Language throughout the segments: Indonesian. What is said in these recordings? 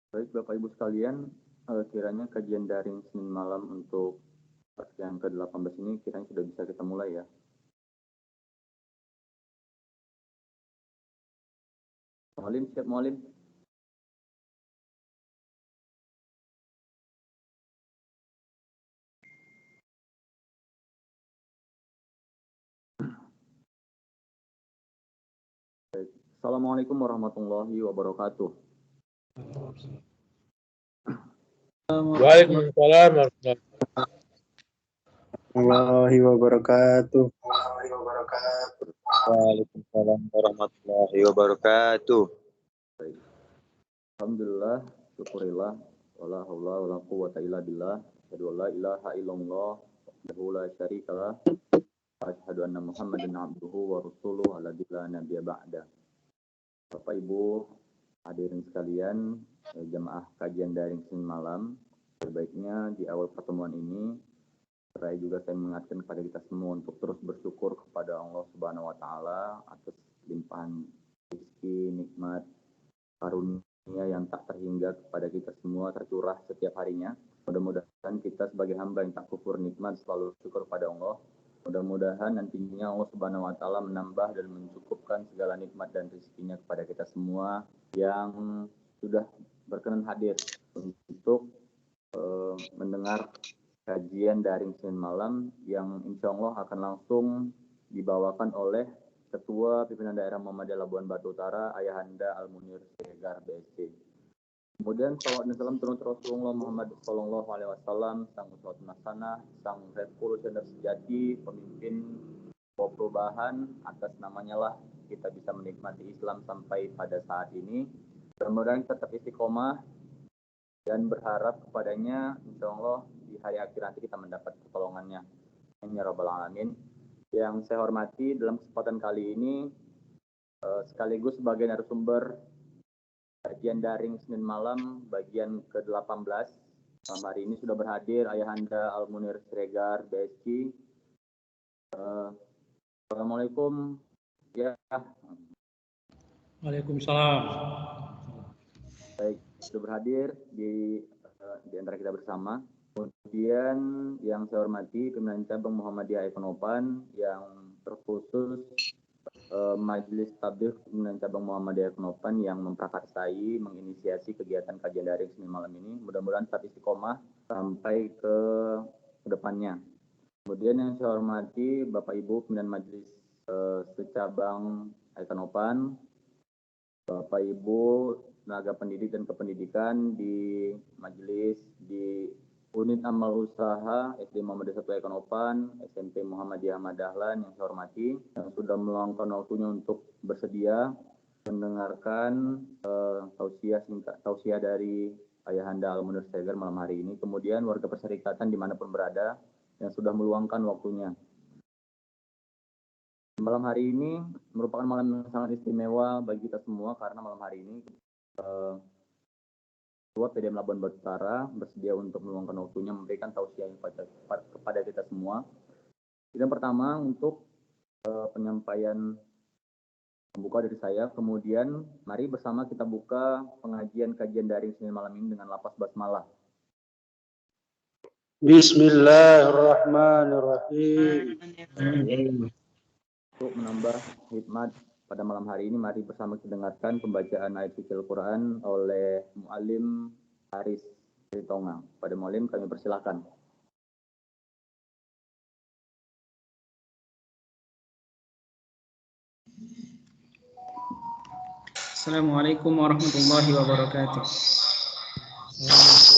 Baik Bapak Ibu sekalian, kiranya kajian daring Senin malam untuk yang ke-18 ini kiranya sudah bisa kita mulai ya. Mualim, siap Mualim? Baik. Assalamualaikum warahmatullahi wabarakatuh. Waalaikumsalam warahmatullahi wabarakatuh. Waalaikumsalam warahmatullahi wabarakatuh. Baik. Alhamdulillah, syukurillah, wala haula wala quwwata illa billah, asyhadu an la ilaha illallah, wahdahu la syarikalah, wa asyhadu anna Muhammadan abduhu wa rasuluhu alladzi la nabiyya ba'da. Bapak Ibu hadirin sekalian, jemaah kajian daring Senin malam, sebaiknya di awal pertemuan ini saya mengingatkan kepada kita semua untuk terus bersyukur kepada Allah Subhanahu wa taala atas limpahan rezeki, nikmat, karunia yang tak terhingga kepada kita semua tercurah setiap harinya. Mudah-mudahan kita sebagai hamba yang tak kufur nikmat selalu syukur kepada Allah. Mudah-mudahan nantinya Allah Subhanahu wa taala menambah dan mencukupkan segala nikmat dan rezekinya kepada kita semua yang sudah berkenan hadir untuk mendengar kajian daring Senin malam yang insya Allah akan langsung dibawakan oleh Ketua Pimpinan Daerah Muhammadiyah Labuan Batu Utara, Ayahanda Al-Munir Siregar BSC. Kemudian salawat dan salam turun Rasulullah Muhammad Sallallahu Alaihi Wasallam, sang uswatun hasanah, sang revolusioner sejati, pemimpin perubahan, atas namanya lah kita bisa menikmati Islam sampai pada saat ini. Mudah-mudahan tetap istiqomah dan berharap kepadanya, insya Allah di hari akhir nanti kita mendapat pertolongannya. Ya Rabbal Alamin. Yang saya hormati dalam kesempatan kali ini sekaligus sebagai narasumber kajian daring Senin malam bagian ke-18. Malam hari ini sudah berhadir Ayahanda Al-Munir Siregar BSC. Assalamualaikum. Ya. Waalaikumsalam. Baik, sudah berhadir di antara kita bersama. Kemudian yang saya hormati Pimpinan Cabang Muhammadiyah Ekonopan yang terkhusus Majelis Tabligh Pimpinan Cabang Muhammadiyah Ekonopan yang memprakarsai, menginisiasi kegiatan kajian daring Senin malam ini. Mudah-mudahan tetap istiqomah sampai ke depannya. Kemudian yang saya hormati Bapak Ibu Pimpinan Majelis Secabang Ekonopan, Bapak Ibu tenaga pendidik dan kependidikan di majelis di Unit Amal Usaha SD Muhammadiyah 1 Ekonopan, SMP Muhammadiyah Ahmad Dahlan yang saya hormati, yang sudah meluangkan waktunya untuk bersedia mendengarkan tausiah dari Ayahanda Al-Munir Siregar malam hari ini. Kemudian warga perserikatan dimanapun berada yang sudah meluangkan waktunya. Malam hari ini merupakan malam yang sangat istimewa bagi kita semua karena malam hari ini Ketua PDM Labuan Batu Utara bersedia untuk meluangkan waktunya memberikan tausiah kepada kita semua. Yang pertama untuk penyampaian pembuka dari saya, kemudian mari bersama kita buka pengajian kajian daring Senin malam ini dengan lafaz basmalah. Bismillahirrahmanirrahim. Untuk menambah hikmat pada malam hari ini, mari bersama kita dengarkan pembacaan ayat suci Al-Quran oleh Mu'alim Haris Ritonga. Pada Mu'alim kami persilakan. Assalamualaikum warahmatullahi wabarakatuh.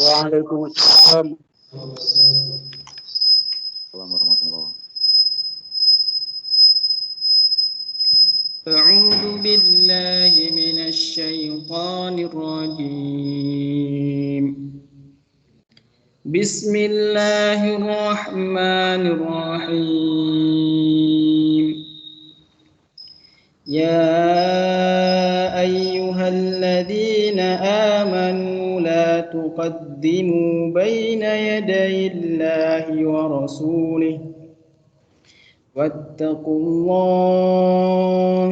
Waalaikumsalam. Assalamualaikum warahmatullahi wabarakatuh. أعوذ بالله من الشيطان الرجيم. بسم الله الرحمن الرحيم. يا أيها الذين آمنوا لا تقدموا بين يدي الله ورسوله واتقوا الله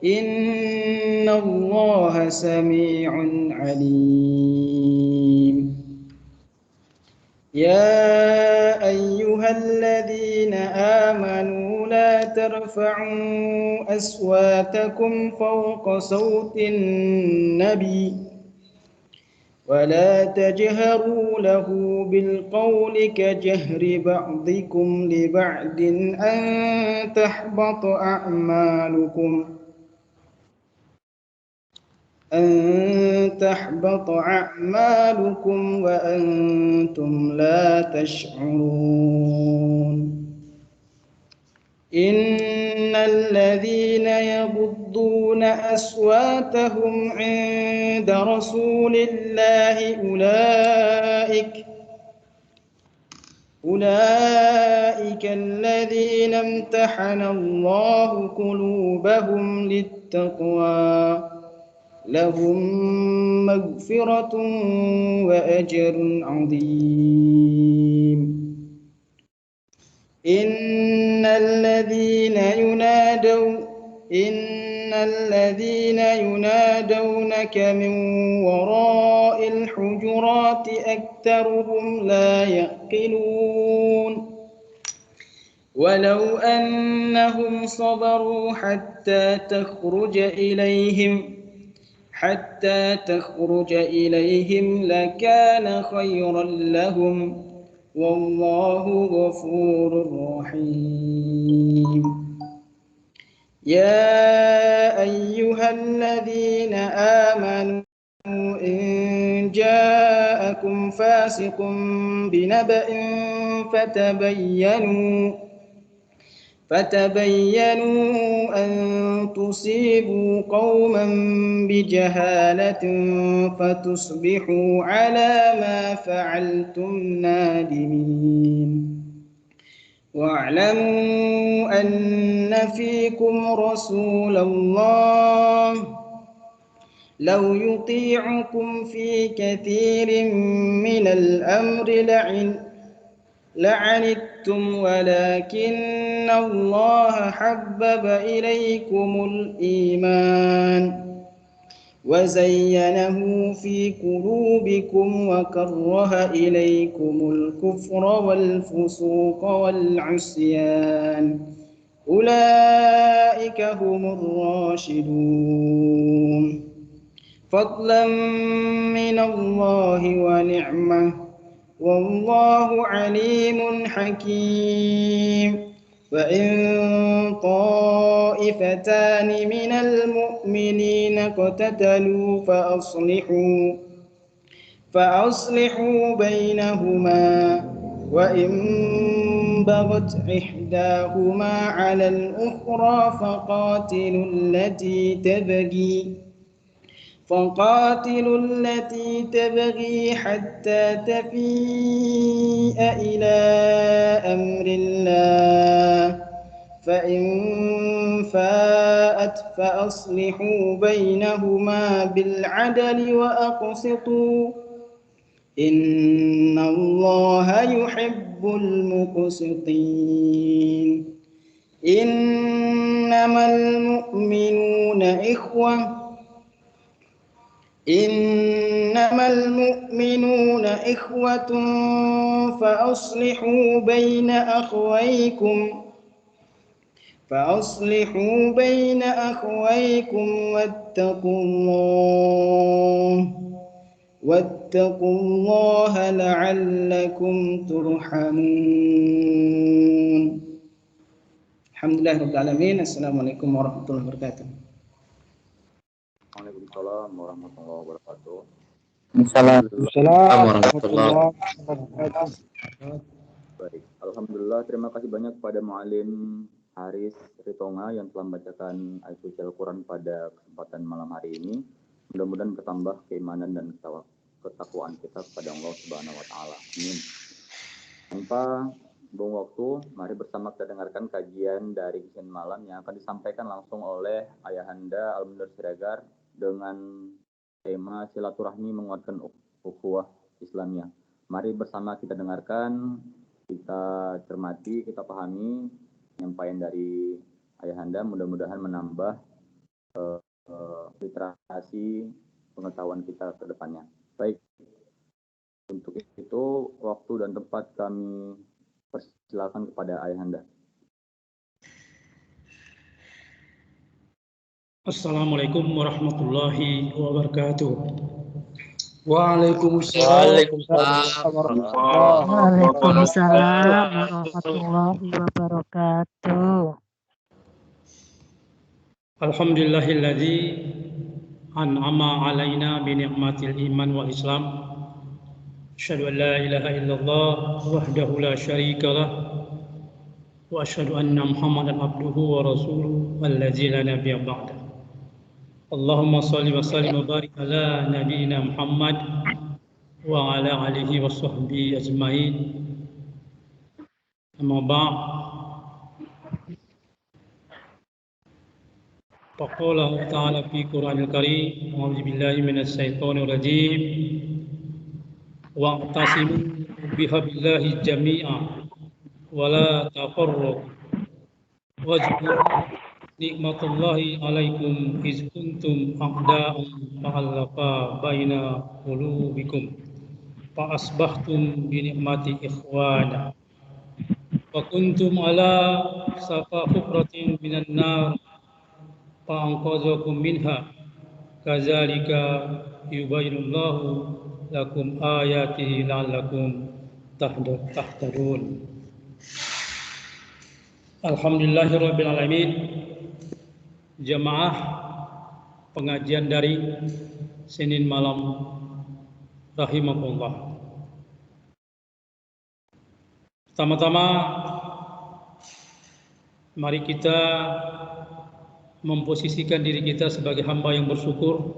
إن الله سميع عليم. يا أيها الذين آمنوا لا ترفعوا أصواتكم فوق صوت النبي ولا تجهروا له بالقول كجهر بعضكم لبعض أن تحبط أعمالكم وأنتم لا تشعرون. إن الذين يغضون أصواتهم عند رسول الله أولئك الذين امتحن الله قلوبهم للتقوى لهم مغفرة وأجر عظيم. إن الذين ينادونك من وراء الحجرات أكثرهم لا يعقلون. ولو أنهم صبروا حتى تخرج إليهم لكان خيرا لهم والله غفور رحيم. يا أيها الذين آمنوا إن جاءكم فاسق بنبأ فتبينوا أن تصيبوا قوما بجهالة فتصبحوا على ما فعلتم نادمين. واعلموا أن فيكم رسول الله لو يطيعكم في كثير من الأمر لعنتم ولكن الله حبب إليكم الإيمان وزينه في قلوبكم وكره إليكم الكفر والفسوق والعصيان أولئك هم الراشدون فضلا من الله ونعمة والله عليم حكيم. وإن طائفتان من المؤمنين اقتتلوا فأصلحوا بينهما وإن بغت إحداهما على الأخرى فقاتلوا التي تبغي حتى تفيء إلى أمر الله فإن فاءت فأصلحوا بينهما بالعدل وأقسطوا إن الله يحب المقسطين. إنما المؤمنون إخوة فأصلحوا بين أخويكم واتقوا الله لعلكم ترحمون. Alhamdulillah Rabbil Alamin. Assalamualaikum warahmatullahi wabarakatuh. Waalaikumsalam warahmatullahi wabarakatuh. Assalamualaikum warahmatullahi wabarakatuh. Baik, alhamdulillah terima kasih banyak kepada Mu'alim Haris Ritonga yang telah membacakan ayat suci Al-Quran pada kesempatan malam hari ini. Mudah-mudahan bertambah keimanan dan ketakwaan kita kepada Allah Subhanahu wa taala. Amin. Tanpa buang waktu, mari bersama kita dengarkan kajian dari Kisah Malam yang akan disampaikan langsung oleh Ayahanda Al-Munir Siregar dengan tema silaturahmi menguatkan ukhuwah Islamiyah. Mari bersama kita dengarkan, kita cermati, kita pahami penyampaian dari Ayahanda, mudah-mudahan menambah literasi pengetahuan kita ke depannya. Baik, untuk itu waktu dan tempat kami persilakan kepada Ayahanda. Assalamualaikum warahmatullahi wabarakatuh. Waalaikumsalam warahmatullahi Waalaikumsalam warahmatullahi wabarakatuh. Alhamdulillahilladzi an'ama alaina bi ni'matil iman wal islam. Asyhadu an la ilaha illallah wahdahu la syarika lah wa asyhadu anna Muhammadan abduhu wa rasuluhu alladzi la nabiyya ba'da. Allahumma shalli wa sallim wa barik ala nabiyyina Muhammad wa ala alihi wa sahbihi ajmain. Amma ba'd. Faqala ta'ala fi Qur'anil Karim, a'udzu billahi minasy syaithanir rajim. Wa'tasimu bihablillahi jami'a wa la tafarraqu. Waj'alna nikmatullahi alaikum iz kuntum a'da'an fa'alafa baina qulubikum fa asbahtum bi ni'mati ikhwana wa kuntum ala safa hufratin minan nar fa anqadhakum minha kadzalika yubayyinullahu lakum ayatihi la'allakum tahtadun. Alhamdulillahirabbil alamin. Jamaah pengajian daring Senin malam rahimakumullah. Pertama-tama mari kita memposisikan diri kita sebagai hamba yang bersyukur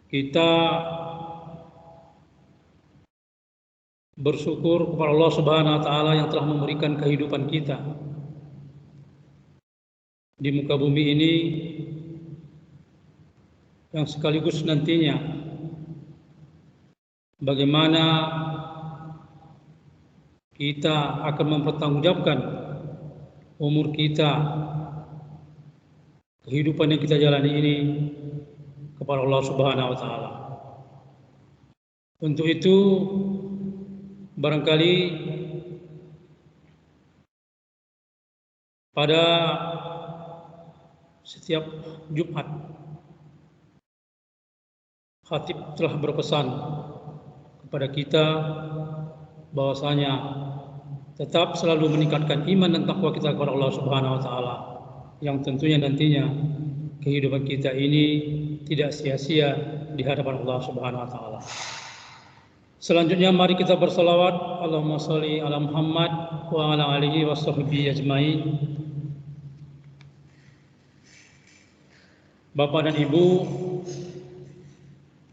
kita bersyukur kepada Allah Subhanahu wa taala yang telah memberikan kehidupan kita di muka bumi ini, yang sekaligus nantinya bagaimana kita akan mempertanggungjawabkan umur kita, kehidupan yang kita jalani ini kepada Allah Subhanahu wa taala. Untuk itu barangkali pada setiap Jumat khatib telah berpesan kepada kita bahwasanya tetap selalu meningkatkan iman dan takwa kita kepada Allah Subhanahu wa taala, yang tentunya nantinya kehidupan kita ini tidak sia-sia di hadapan Allah Subhanahu wa taala. Selanjutnya mari kita berselawat, Allahumma sholli ala Muhammad wa ala alihi wa sahbihi ajmain. Bapak dan Ibu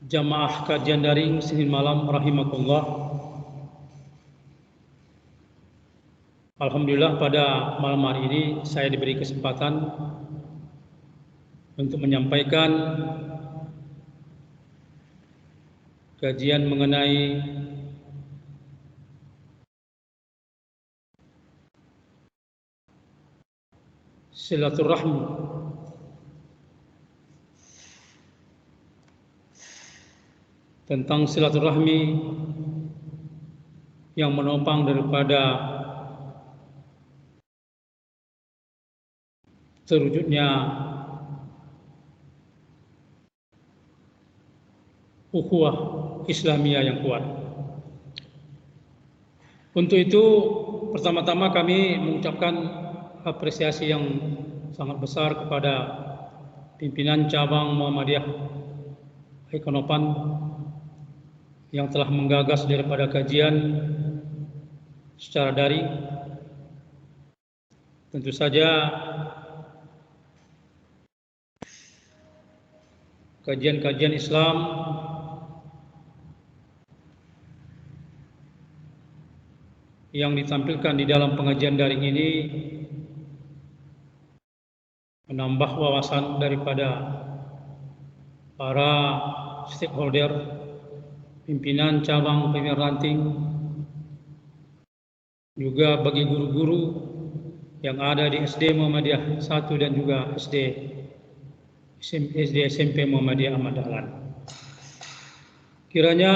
jamaah kajian daring Senin malam rahimakumullah. Alhamdulillah pada malam hari ini saya diberi kesempatan untuk menyampaikan kajian mengenai silaturahmi. Tentang silaturahmi yang menopang daripada terwujudnya ukhuwah Islamiyah yang kuat. Untuk itu pertama-tama kami mengucapkan apresiasi yang sangat besar kepada pimpinan cabang Muhammadiyah Ekonopan yang telah menggagas daripada kajian secara daring. Tentu saja kajian-kajian Islam yang ditampilkan di dalam pengajian daring ini menambah wawasan daripada para stakeholder, pimpinan cabang, pimpinan ranting, juga bagi guru-guru yang ada di SD Muhammadiyah 1 dan juga SD SMP Muhammadiyah Ahmad Dahlan. Kiranya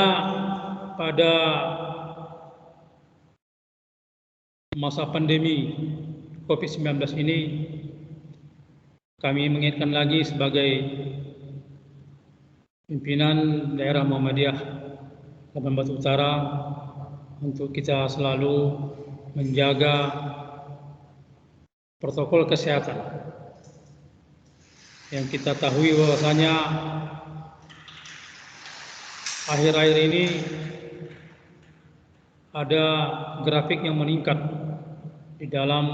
pada masa pandemi COVID-19 ini kami mengingatkan lagi sebagai pimpinan daerah Muhammadiyah Labuan Batu Utara untuk kita selalu menjaga protokol kesehatan. Yang kita tahu bahwasanya akhir-akhir ini ada grafik yang meningkat di dalam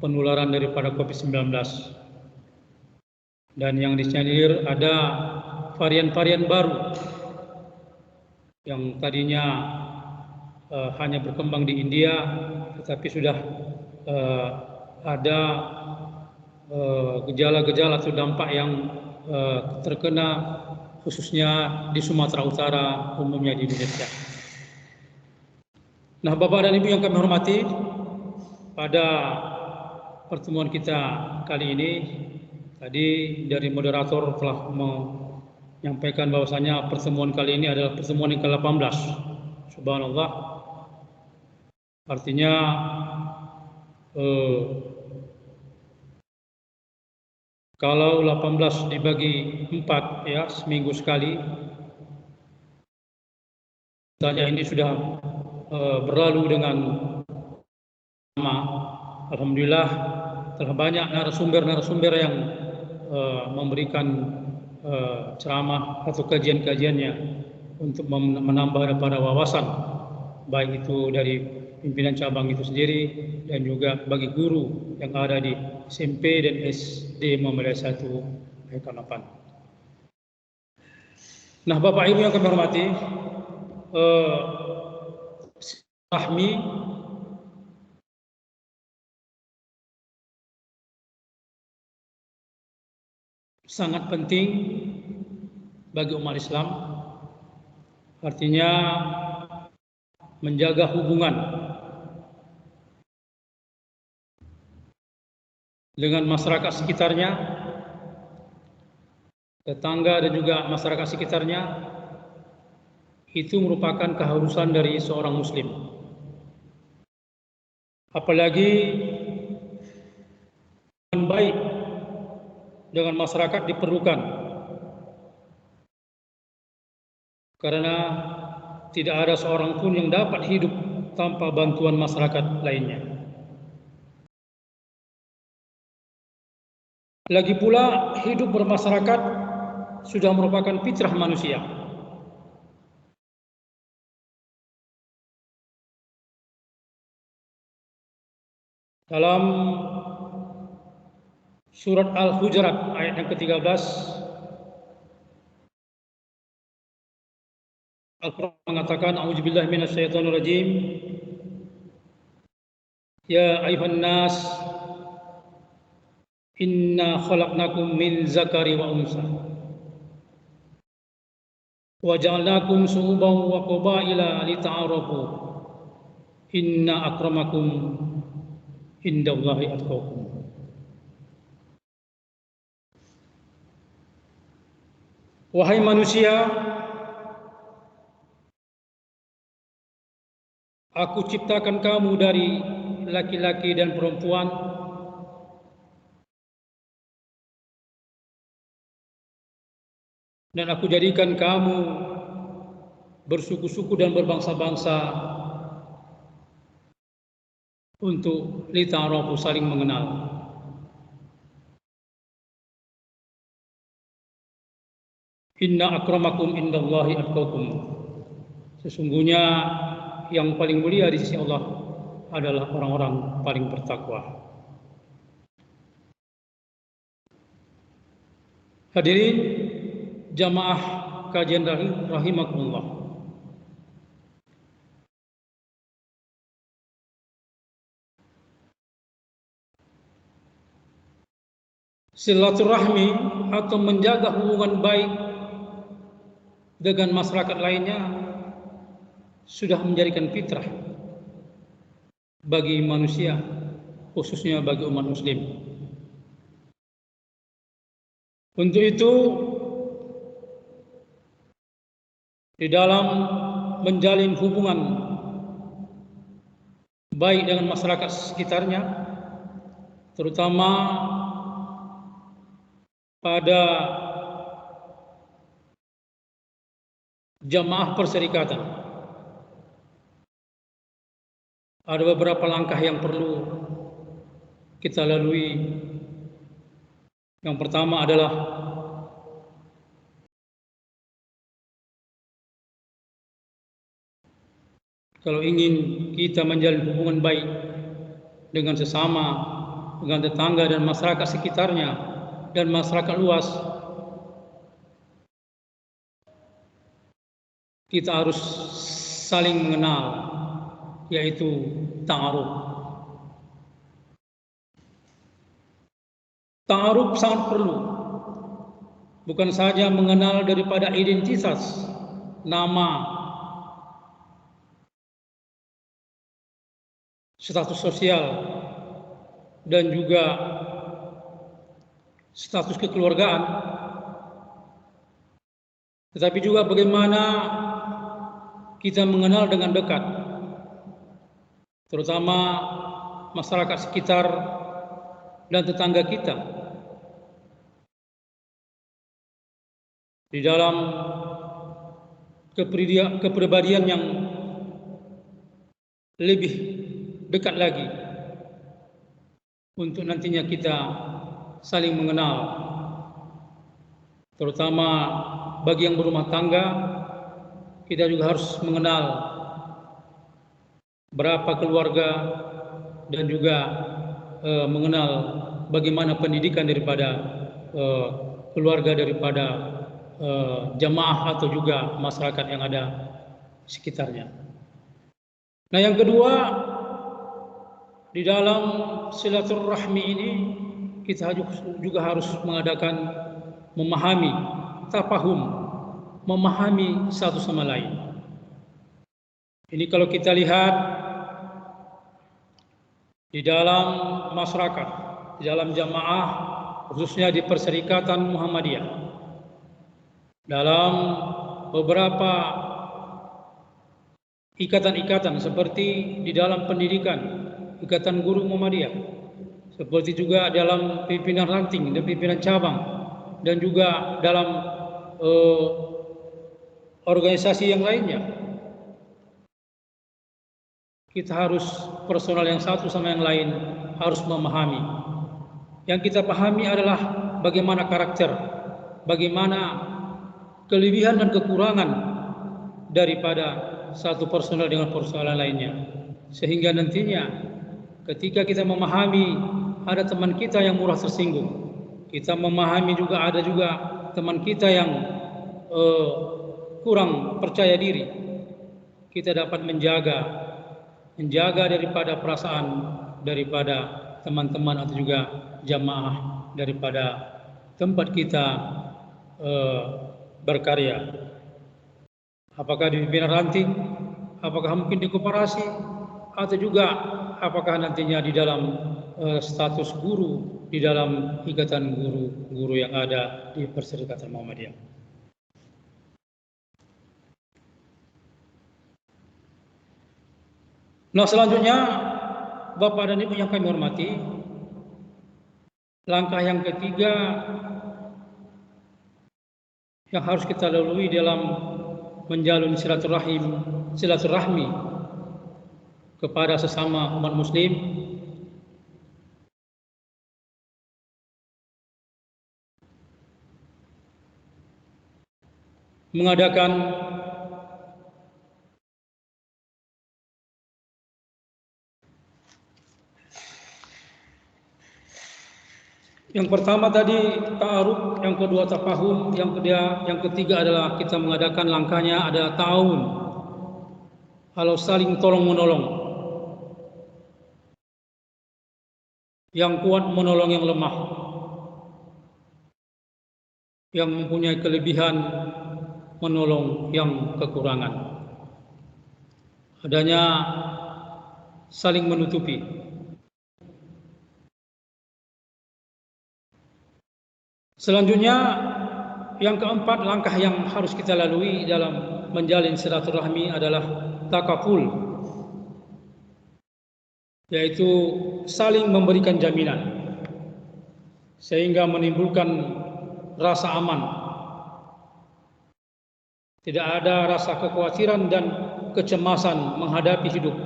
penularan daripada COVID-19. Dan yang disinyalir ada varian-varian baru yang tadinya hanya berkembang di India, tetapi sudah ada gejala-gejala atau dampak yang terkena khususnya di Sumatera Utara, umumnya di Indonesia. Nah, Bapak dan Ibu yang kami hormati, pada pertemuan kita kali ini, tadi dari moderator telah menyampaikan bahwasanya pertemuan kali ini adalah pertemuan yang ke-18. Subhanallah. Artinya kalau 18 dibagi 4 ya, seminggu sekali, saja ini sudah berlalu dengan lama. Alhamdulillah telah banyak narasumber yang memberikan ceramah atau kajian-kajiannya untuk menambah daripada wawasan, baik itu dari pimpinan cabang itu sendiri dan juga bagi guru yang ada di SMP dan SD Muhammadiyah 1 Baikalapan. Nah, Bapak Ibu yang kami hormati, silaturahmi sangat penting bagi umat Islam. Artinya menjaga hubungan dengan masyarakat sekitarnya, tetangga dan juga masyarakat sekitarnya, itu merupakan keharusan dari seorang muslim. Apalagi yang baik dengan masyarakat diperlukan, karena tidak ada seorang pun yang dapat hidup tanpa bantuan masyarakat lainnya. Lagi pula hidup bermasyarakat sudah merupakan fitrah manusia. Dalam surat Al-Hujurat ayat yang ke-13, Al-Quran mengatakan, A'udzubillahi minasyaitonirrajim. Ya ayuhan nas, inna khalaqnakum min zakari wa unsa wa ja'alnakum syu'uban wa qabaila lita'arafu inna akramakum indallahi atqakum. Wahai manusia, aku ciptakan kamu dari laki-laki dan perempuan, dan aku jadikan kamu bersuku-suku dan berbangsa-bangsa untuk lita'arafu, saling mengenal. Inna akramakum indallahi atqakum. Sesungguhnya yang paling mulia di sisi Allah adalah orang-orang paling bertakwa. Hadirin jamaah kajian rahimakumullah. Silaturahmi atau menjaga hubungan baik dengan masyarakat lainnya sudah menjadikan fitrah bagi manusia, khususnya bagi umat muslim. Untuk itu, di dalam menjalin hubungan baik dengan masyarakat sekitarnya, terutama pada jamaah perserikatan, ada beberapa langkah yang perlu kita lalui. Yang pertama adalah kalau ingin kita menjalin hubungan baik dengan sesama, dengan tetangga dan masyarakat sekitarnya dan masyarakat luas, kita harus saling mengenal, yaitu ta'aruf. Ta'aruf sangat perlu, bukan saja mengenal daripada identitas, nama, status sosial, dan juga status kekeluargaan, tetapi juga bagaimana kita mengenal dengan dekat, terutama masyarakat sekitar dan tetangga kita. Di dalam kepribadian yang lebih dekat lagi, untuk nantinya kita saling mengenal, terutama bagi yang berumah tangga, kita juga harus mengenal berapa keluarga dan juga mengenal bagaimana pendidikan daripada keluarga daripada jamaah atau juga masyarakat yang ada sekitarnya. Nah, yang kedua, di dalam silaturahmi ini kita juga harus mengadakan memahami, tafahum, memahami satu sama lain. Ini kalau kita lihat di dalam masyarakat, di dalam jamaah, khususnya di Perserikatan Muhammadiyah, dalam beberapa ikatan-ikatan seperti di dalam pendidikan, Ikatan Guru Muhammadiyah, seperti juga dalam pimpinan ranting dan pimpinan cabang, dan juga dalam organisasi yang lainnya, kita harus personal yang satu sama yang lain harus memahami. Yang kita pahami adalah bagaimana karakter, bagaimana kelebihan dan kekurangan daripada satu personal dengan personal lainnya, sehingga nantinya ketika kita memahami ada teman kita yang murah tersinggung, kita memahami juga ada juga teman kita yang kurang percaya diri, kita dapat menjaga daripada perasaan daripada teman-teman atau juga jamaah daripada tempat kita berkarya. Apakah di pimpinan ranting, apakah mungkin di koperasi, atau juga apakah nantinya di dalam status guru di dalam ikatan guru-guru yang ada di Perserikatan Muhammadiyah. Nah, selanjutnya Bapak dan Ibu yang kami hormati, langkah yang ketiga yang harus kita lalui dalam menjalin silaturahmi kepada sesama umat muslim, mengadakan yang pertama tadi ta'aruf, yang kedua tafahum, yang ketiga adalah kita mengadakan langkahnya adalah ta'awun, kalau saling tolong menolong, yang kuat menolong yang lemah, yang mempunyai kelebihan menolong yang kekurangan. Adanya saling menutupi. Selanjutnya, yang keempat, langkah yang harus kita lalui dalam menjalin silaturahmi adalah takaful, yaitu saling memberikan jaminan sehingga menimbulkan rasa aman. Tidak ada rasa kekhawatiran dan kecemasan menghadapi hidup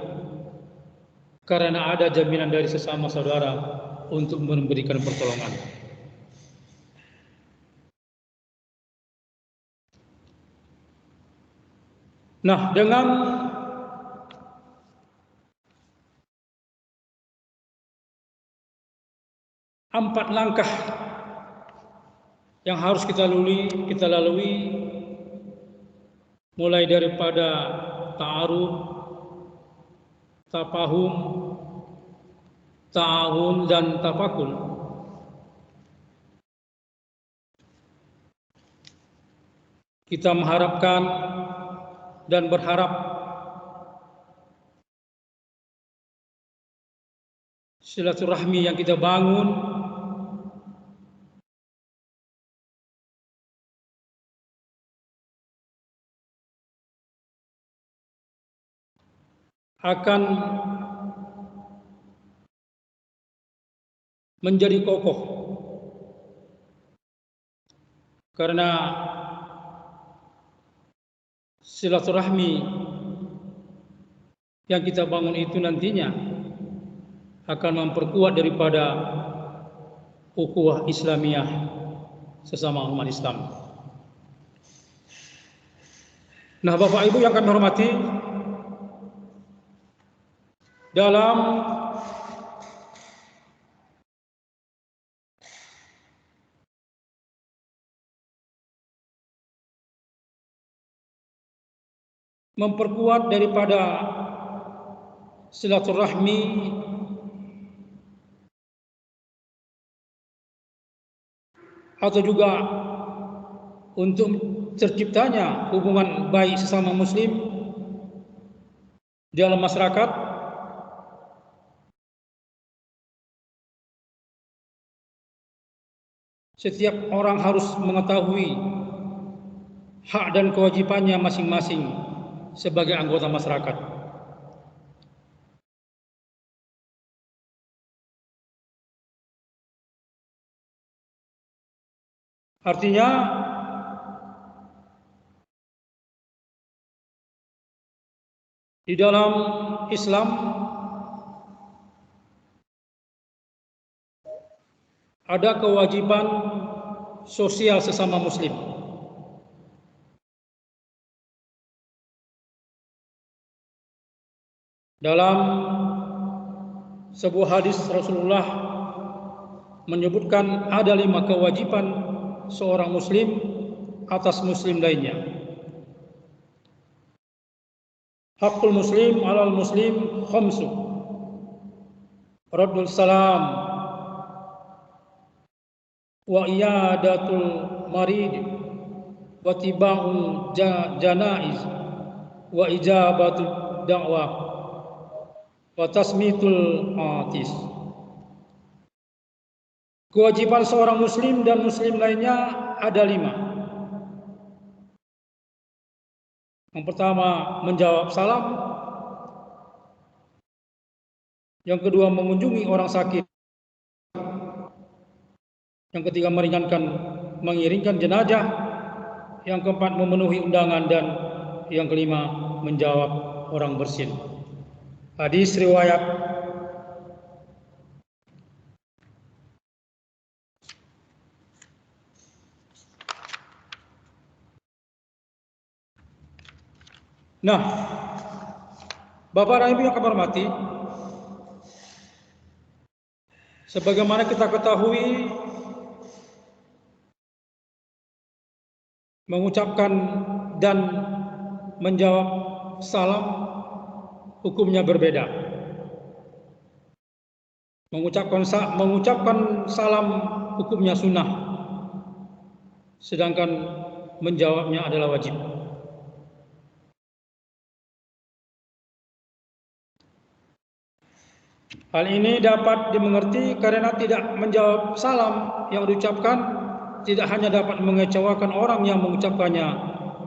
karena ada jaminan dari sesama saudara untuk memberikan pertolongan. Nah, dengan empat langkah yang harus kita lalui, mulai daripada ta'aruf, tafahum, ta'awun, dan tafakul. Kita mengharapkan dan berharap silaturahmi yang kita bangun akan menjadi kokoh, karena silaturahmi yang kita bangun itu nantinya akan memperkuat daripada ukhuwah Islamiyah sesama umat Islam. Nah, Bapak Ibu yang kami hormati, dalam memperkuat daripada silaturahmi atau juga untuk terciptanya hubungan baik sesama muslim dalam masyarakat, setiap orang harus mengetahui hak dan kewajibannya masing-masing sebagai anggota masyarakat. Artinya, di dalam Islam ada kewajiban sosial sesama muslim. Dalam sebuah hadis Rasulullah menyebutkan ada 5 kewajiban seorang muslim atas muslim lainnya. Hakul muslim alal muslim khamsu. Raddul salam wa iyadatul marid wa tiba'ul janaiz wa ijabatul da'wah wa tasmitul atis. Kewajiban seorang muslim dan muslim lainnya ada 5. Yang pertama, menjawab salam. Yang kedua, mengunjungi orang sakit. Yang ketiga, mengiringkan jenazah. Yang keempat, memenuhi undangan. Dan yang kelima, menjawab orang bersin. Hadis riwayat Nah, Bapak dan Ibu yang kami hormati, sebagaimana kita ketahui, mengucapkan dan menjawab salam hukumnya berbeda. Mengucapkan salam hukumnya sunnah, sedangkan menjawabnya adalah wajib. Hal ini dapat dimengerti karena tidak menjawab salam yang diucapkan tidak hanya dapat mengecewakan orang yang mengucapkannya,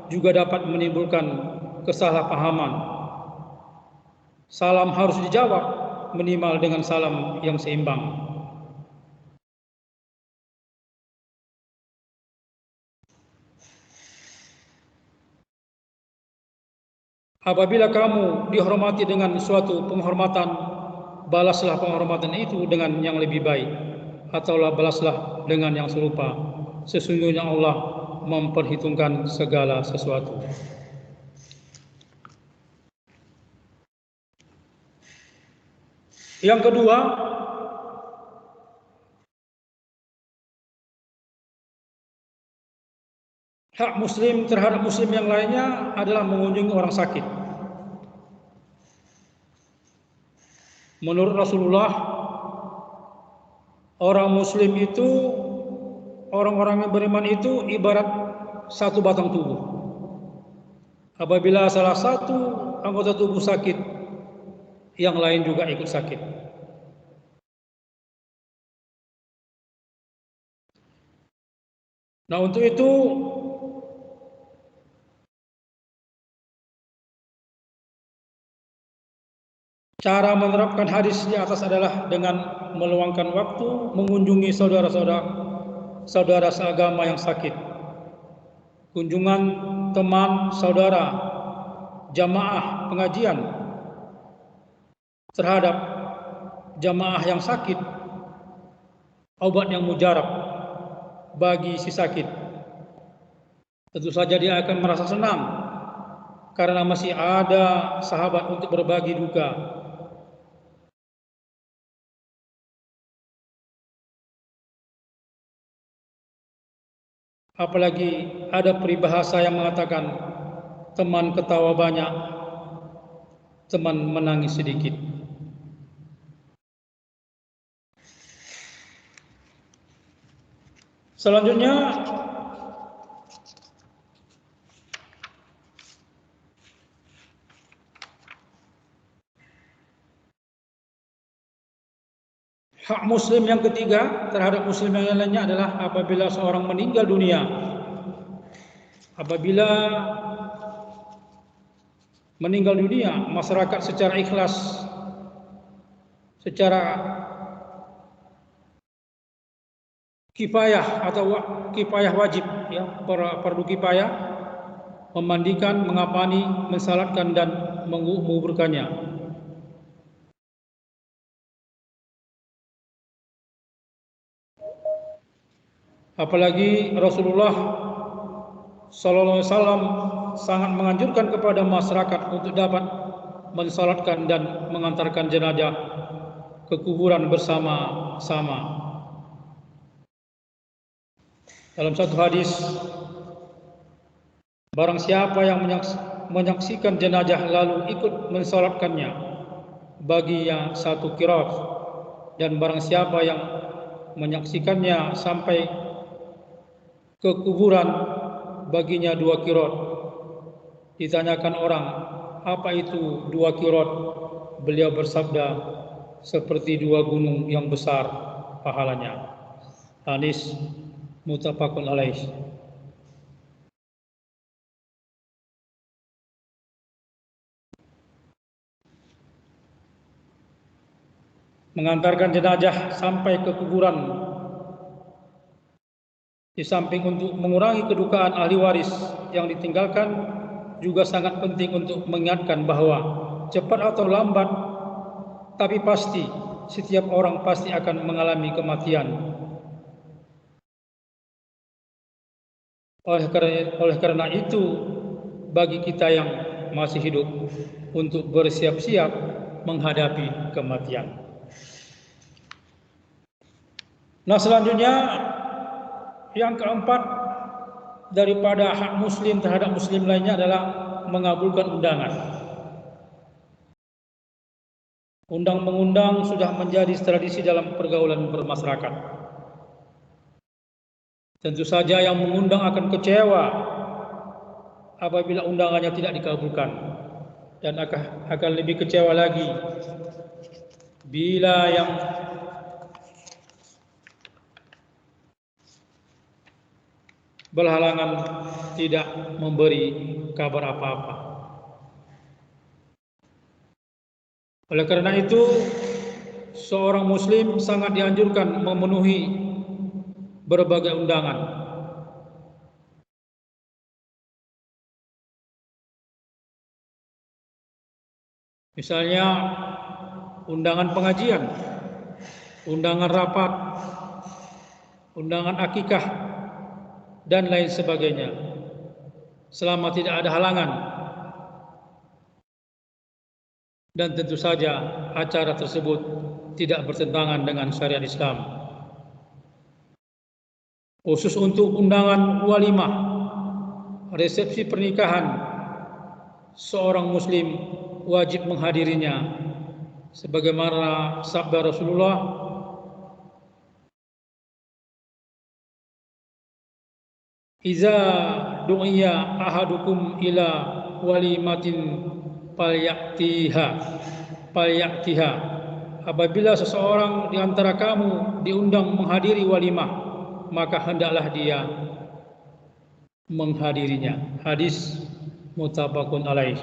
juga dapat menimbulkan kesalahpahaman. Salam harus dijawab minimal dengan salam yang seimbang. Apabila kamu dihormati dengan suatu penghormatan, balaslah penghormatan itu dengan yang lebih baik, ataulah balaslah dengan yang serupa. Sesungguhnya Allah memperhitungkan segala sesuatu. Yang kedua, hak muslim terhadap muslim yang lainnya adalah mengunjungi orang sakit. Menurut Rasulullah, orang muslim itu, orang-orang yang beriman itu ibarat satu batang tubuh. Apabila salah satu anggota tubuh sakit, yang lain juga ikut sakit. Nah, untuk itu cara menerapkan hadis di atas adalah dengan meluangkan waktu mengunjungi saudara seagama yang sakit. Kunjungan teman, saudara, jamaah pengajian terhadap jamaah yang sakit, obat yang mujarab bagi si sakit. Tentu saja dia akan merasa senang karena masih ada sahabat untuk berbagi duka. Apalagi ada peribahasa yang mengatakan teman ketawa banyak, teman menangis sedikit. Selanjutnya, hak muslim yang ketiga terhadap muslim yang lainnya adalah apabila seorang meninggal dunia. Apabila meninggal dunia, masyarakat secara ikhlas, secara kifayah atau kifayah wajib, ya, fardu kifayah, memandikan, mengapani, mensalatkan dan menguburkannya. Apalagi Rasulullah sallallahu alaihi wasallam sangat menganjurkan kepada masyarakat untuk dapat mensalatkan dan mengantarkan jenazah ke kuburan bersama-sama. Dalam satu hadis, barang siapa yang menyaksikan jenazah lalu ikut mensalatkannya, baginya satu qiraat, dan barang siapa yang menyaksikannya sampai ke kuburan, baginya 2 qiraat. Ditanyakan orang, apa itu 2 qiraat? Beliau bersabda, seperti 2 gunung yang besar pahalanya. Hadis muttafaqun alaih. Mengantarkan jenazah sampai ke kuburan, di samping untuk mengurangi kedukaan ahli waris yang ditinggalkan, juga sangat penting untuk mengingatkan bahwa cepat atau lambat, tapi pasti setiap orang pasti akan mengalami kematian. Oleh karena itu, bagi kita yang masih hidup untuk bersiap-siap menghadapi kematian. Nah, selanjutnya yang keempat daripada hak muslim terhadap muslim lainnya adalah mengabulkan undangan. Undang-mengundang sudah menjadi tradisi dalam pergaulan bermasyarakat. Tentu saja yang mengundang akan kecewa apabila undangannya tidak dikabulkan, dan akan lebih kecewa lagi bila yang berhalangan tidak memberi kabar apa-apa. Oleh karena itu, seorang muslim sangat dianjurkan memenuhi berbagai undangan. Misalnya undangan pengajian, undangan rapat, undangan akikah, dan lain sebagainya. Selama tidak ada halangan. Dan tentu saja acara tersebut tidak bertentangan dengan syariat Islam. Khusus untuk undangan walimah, resepsi pernikahan, seorang muslim wajib menghadirinya sebagaimana sabda Rasulullah, "Iza du'iya ahadukum ila walimatin falyaktiha." Apabila seseorang di antara kamu diundang menghadiri walimah, maka hendaklah dia menghadirinya. Hadis muttafaqun alaih.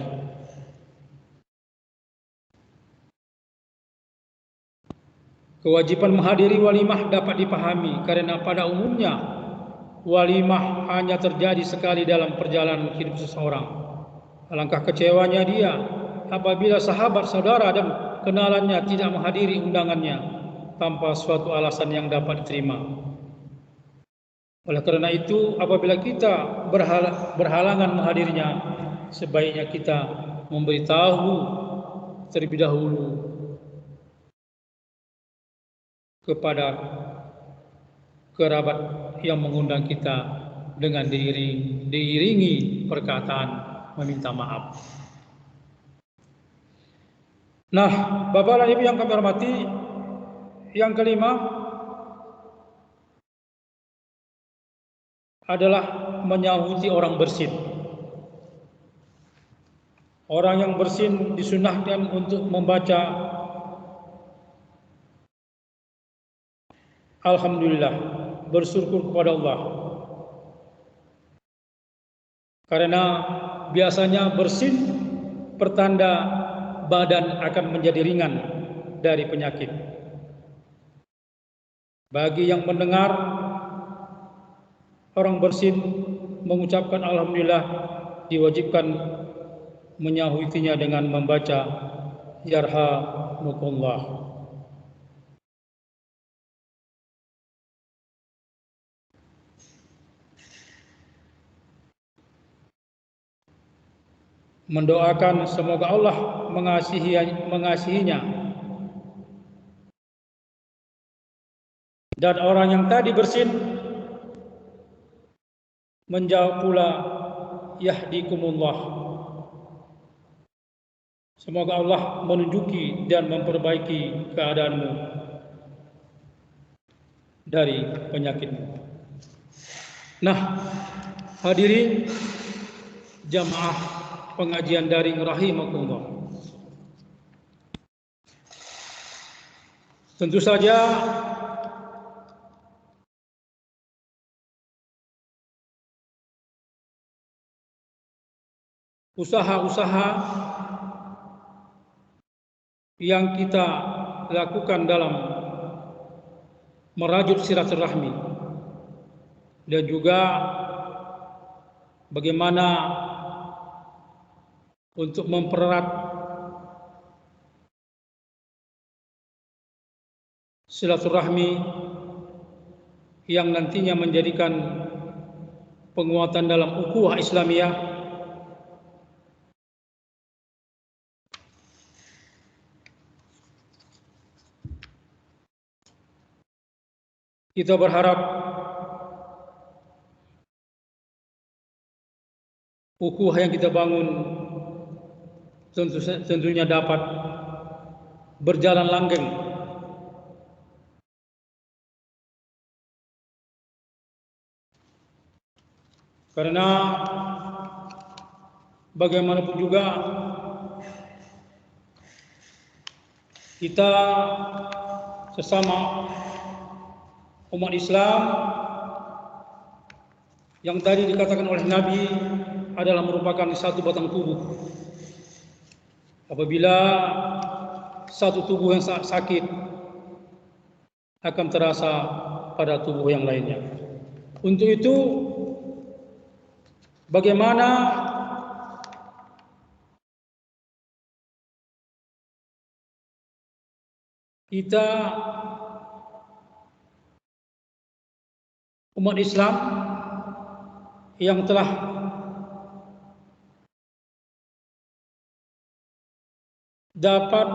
Kewajiban menghadiri walimah dapat dipahami karena pada umumnya walimah hanya terjadi sekali dalam perjalanan hidup seseorang. Alangkah kecewanya dia apabila sahabat, saudara, dan kenalannya tidak menghadiri undangannya tanpa suatu alasan yang dapat diterima. Oleh karena itu, apabila kita berhalangan menghadirinya, sebaiknya kita memberitahu terlebih dahulu kepada kerabat yang mengundang kita dengan diiringi perkataan meminta maaf. Nah, Bapak dan Ibu yang kami hormati, yang kelima adalah menyahuti orang bersin. Orang yang bersin disunahkan untuk membaca Alhamdulillah, bersyukur kepada Allah. Karena biasanya bersin pertanda badan akan menjadi ringan dari penyakit. Bagi yang mendengar orang bersin mengucapkan Alhamdulillah, diwajibkan menyahutinya dengan membaca Yarhamukallah. Mendoakan semoga Allah mengasihinya. Dan orang yang tadi bersin menjawab pula yahdikumullah. Semoga Allah menunjuki dan memperbaiki keadaanmu dari penyakitmu. Nah, hadirin jamaah pengajian daring rahimakumullah. Tentu saja usaha-usaha yang kita lakukan dalam merajut silaturahmi dan juga bagaimana untuk mempererat silaturahmi yang nantinya menjadikan penguatan dalam ukhuwah Islamiyah. Kita berharap ukhuwah yang kita bangun tentunya dapat berjalan langgeng karena bagaimanapun juga kita sesama umat Islam yang tadi dikatakan oleh Nabi adalah merupakan satu batang tubuh. Apabila satu tubuh yang sakit akan terasa pada tubuh yang lainnya. Untuk itu, bagaimana kita umat Islam yang telah dapat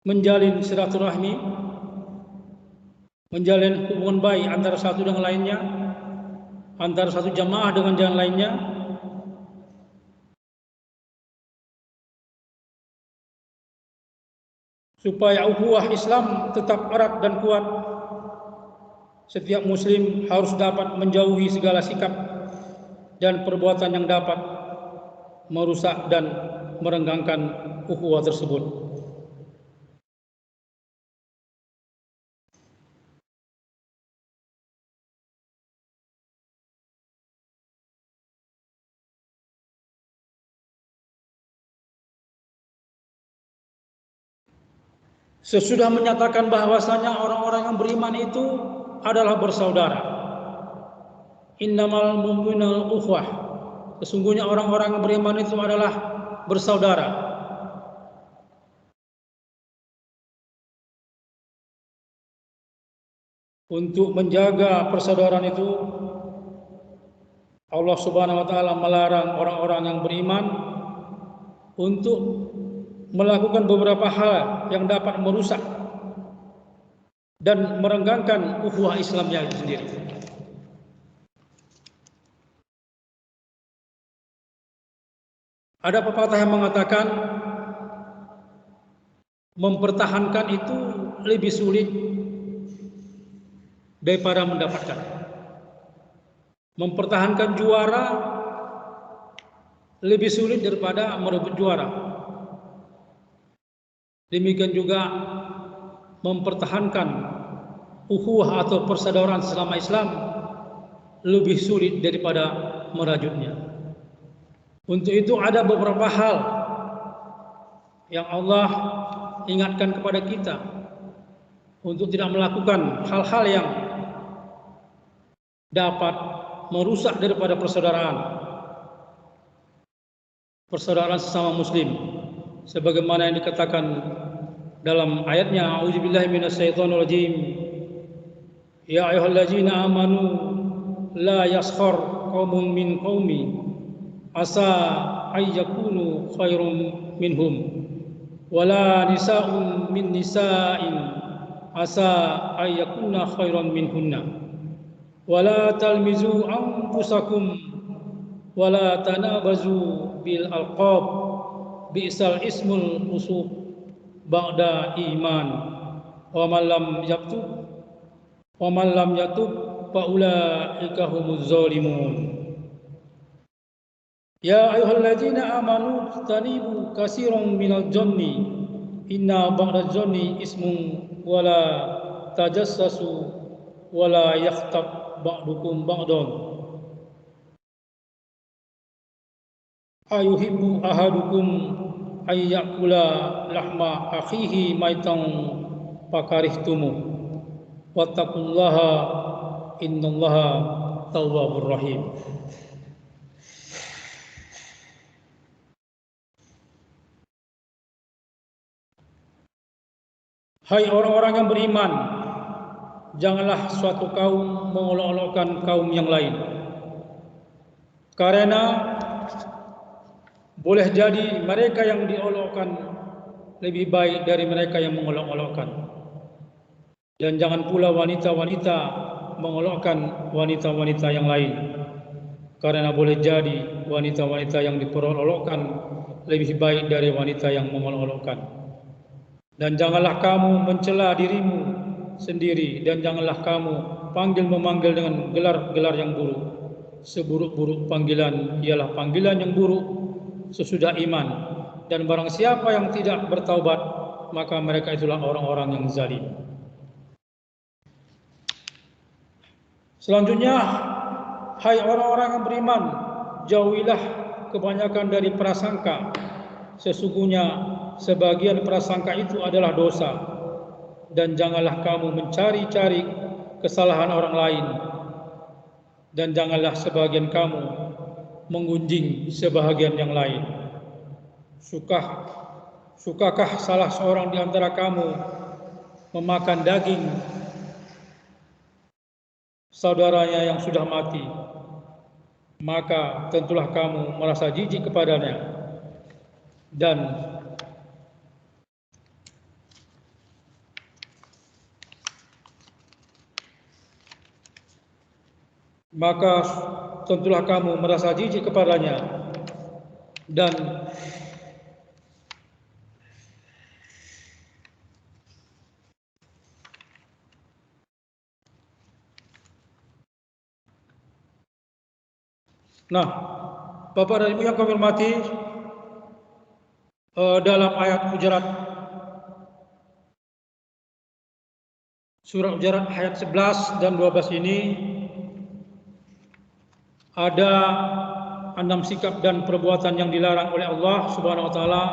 menjalin silaturahmi, menjalin hubungan baik antara satu dengan lainnya, antara satu jamaah dengan yang lainnya, supaya ukhuwah Islam tetap erat dan kuat. Setiap muslim harus dapat menjauhi segala sikap dan perbuatan yang dapat merusak dan merenggangkan ukhuwah tersebut. Sesudah menyatakan bahwasanya orang-orang yang beriman itu adalah bersaudara. Innamal mu'minuna ukhwah. Sesungguhnya orang-orang yang beriman itu adalah bersaudara. Untuk menjaga persaudaraan itu, Allah Subhanahu wa taala melarang orang-orang yang beriman untuk melakukan beberapa hal yang dapat merusak dan merenggangkan ukhuwah Islamnya itu sendiri. Ada pepatah yang mengatakan mempertahankan itu lebih sulit daripada mendapatkan. Mempertahankan juara lebih sulit daripada merebut juara. Demikian juga mempertahankan ukhuwah atau persaudaraan sesama Islam lebih sulit daripada merajutnya. Untuk itu ada beberapa hal yang Allah ingatkan kepada kita untuk tidak melakukan hal-hal yang dapat merusak daripada persaudaraan sesama muslim, sebagaimana yang dikatakan dalam ayatnya, a'udzubillahi minasyaitonirrajim, ya ayyuhallazina amanu la yaskhar qaumun min qaumi asa ayyakunu khairum minhum wala nisa'un min nisa'in asa ayyakunna khairan minhunna wala talmizu anfusakum wala tanabazu bil alqab bi'sal ismul fusuq ba'da iman wa man lam yatub fa ulaika humuz zalimun. Ya ayyuhalladzina amanu tanibu katsiran minal dhanni inna ba'da dhanni ismun wala tajassasu wala yakhtab ba'dukum ba'dan ayuhibbu ahadukum ayyakula lahma akhihi maitan fakarihtumu wattaqullaha innallaha tawwabur rahim. Hai orang-orang yang beriman, janganlah suatu kaum mengolok-olokkan kaum yang lain. Karena boleh jadi mereka yang diolokkan lebih baik dari mereka yang mengolok-olokkan. Dan jangan pula wanita-wanita mengolokkan wanita-wanita yang lain. Karena boleh jadi wanita-wanita yang diperolokkan lebih baik dari wanita yang mengolok-olokkan. Dan janganlah kamu mencela dirimu sendiri, dan janganlah kamu memanggil dengan gelar-gelar yang buruk. Seburuk-buruk panggilan ialah panggilan yang buruk sesudah iman, dan barang siapa yang tidak bertaubat maka mereka itulah orang-orang yang zalim. Selanjutnya, hai orang-orang yang beriman, jauhilah kebanyakan dari prasangka. Sesungguhnya sebagian prasangka itu adalah dosa, dan janganlah kamu mencari-cari kesalahan orang lain, dan janganlah sebagian kamu menggunjing sebahagian yang lain. Sukakah salah seorang di antara kamu memakan daging saudaranya yang sudah mati? Maka tentulah kamu merasa jijik kepadanya, dan nah, Bapak dan Ibu yang kami hormati, dalam ayat Hujurat, surah Hujurat ayat 11 dan 12 ini ada 6 sikap dan perbuatan yang dilarang oleh Allah Subhanahu wa taala,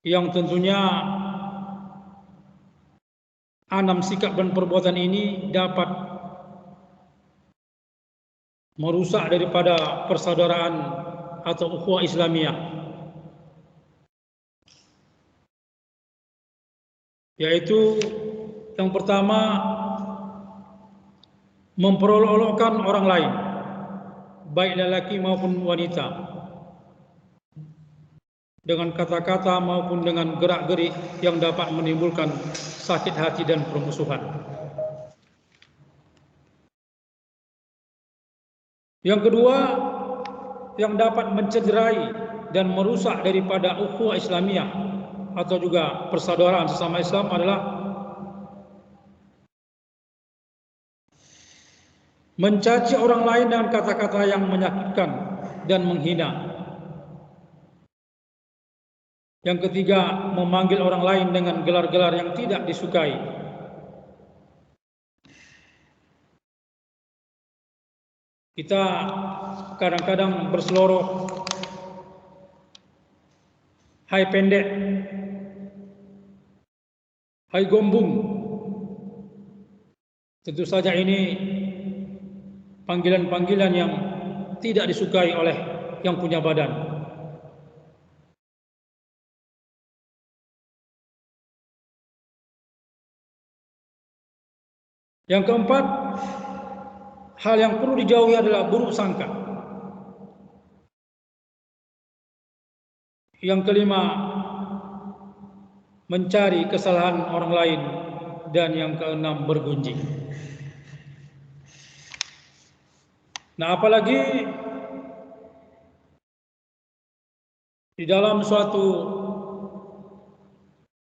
yang tentunya 6 sikap dan perbuatan ini dapat merusak daripada persaudaraan atau ukhuwah Islamiyah, yaitu yang pertama, memperolok-olokkan orang lain, baik lelaki maupun wanita, dengan kata-kata maupun dengan gerak-gerik yang dapat menimbulkan sakit hati dan permusuhan. Yang kedua, yang dapat mencederai dan merusak daripada ukhuwah Islamiyah atau juga persaudaraan sesama Islam adalah mencaci orang lain dengan kata-kata yang menyakitkan dan menghina. Yang ketiga, memanggil orang lain dengan gelar-gelar yang tidak disukai. Kita kadang-kadang berseloroh, hai pendek, hai gombung. Tentu saja ini panggilan-panggilan yang tidak disukai oleh yang punya badan. Yang keempat, hal yang perlu dijauhi adalah buruk sangka. Yang kelima, mencari kesalahan orang lain. Dan yang keenam, bergunjing. Nah, apalagi di dalam suatu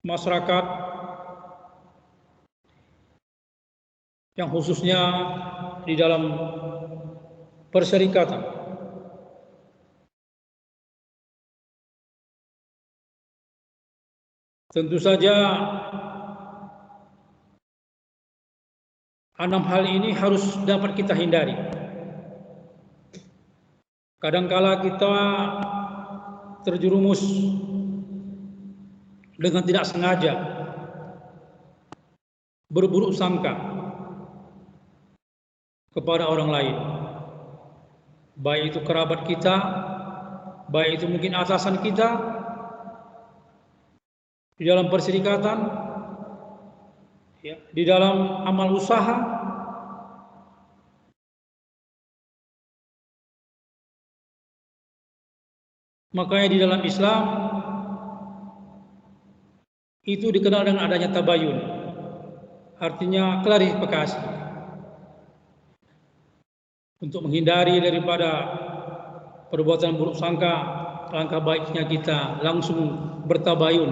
masyarakat yang khususnya di dalam perserikatan, tentu saja 6 hal ini harus dapat kita hindari. Kadangkala kita terjerumus dengan tidak sengaja berburuk sangka kepada orang lain, baik itu kerabat kita, baik itu mungkin atasan kita di dalam perserikatan, ya, di dalam amal usaha. Makanya di dalam Islam itu dikenal dengan adanya tabayun, artinya klarifikasi, untuk menghindari daripada perbuatan buruk sangka. Langkah baiknya kita langsung bertabayun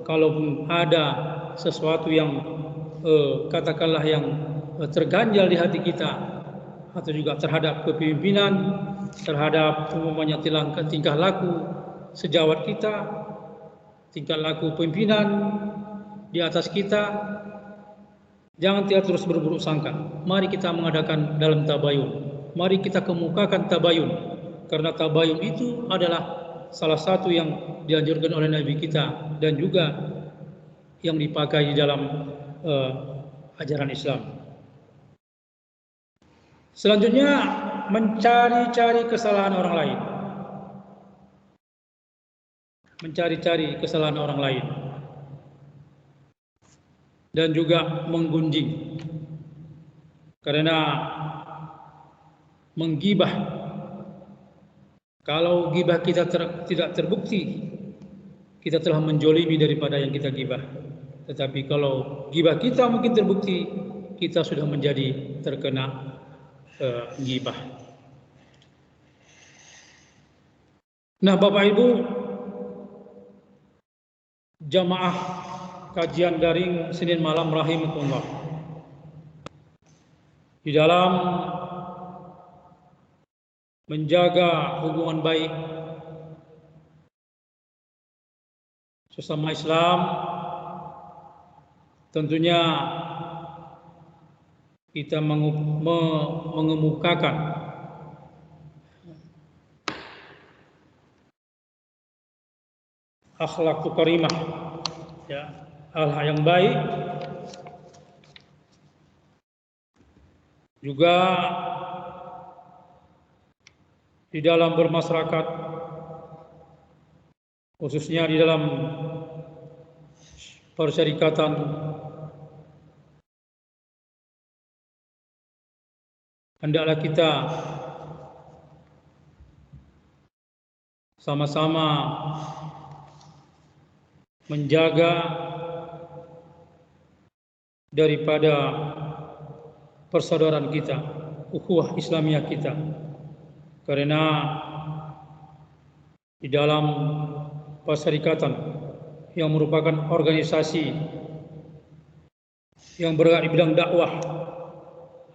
kalaupun ada sesuatu yang katakanlah yang terganjal di hati kita, atau juga terhadap kepemimpinan, terhadap umumnya tingkah laku sejawat kita, tingkah laku pimpinan di atas kita, jangan kita terus berburuk sangka. Mari kita mengadakan dalam tabayun. Mari kita kemukakan tabayun, karena tabayun itu adalah salah satu yang dianjurkan oleh Nabi kita dan juga yang dipakai di dalam ajaran Islam. Selanjutnya, mencari-cari kesalahan orang lain. Mencari-cari kesalahan orang lain. Dan juga menggunjing. Karena menggibah, kalau gibah kita tidak terbukti, kita telah menjolimi daripada yang kita gibah. Tetapi kalau gibah kita mungkin terbukti, kita sudah menjadi terkena gibah. Nah, Bapak Ibu, jamaah kajian daring Senin malam rahimakumullah, di dalam menjaga hubungan baik sesama Islam, tentunya kita mengemukakan akhlak karimah, ya, hal-hal yang baik, juga di dalam bermasyarakat, khususnya di dalam persyarikatan, hendaklah kita sama-sama menjaga daripada persaudaraan kita, ukhuwah Islamiyah kita. Karena di dalam persyarikatan yang merupakan organisasi yang bergerak di bidang dakwah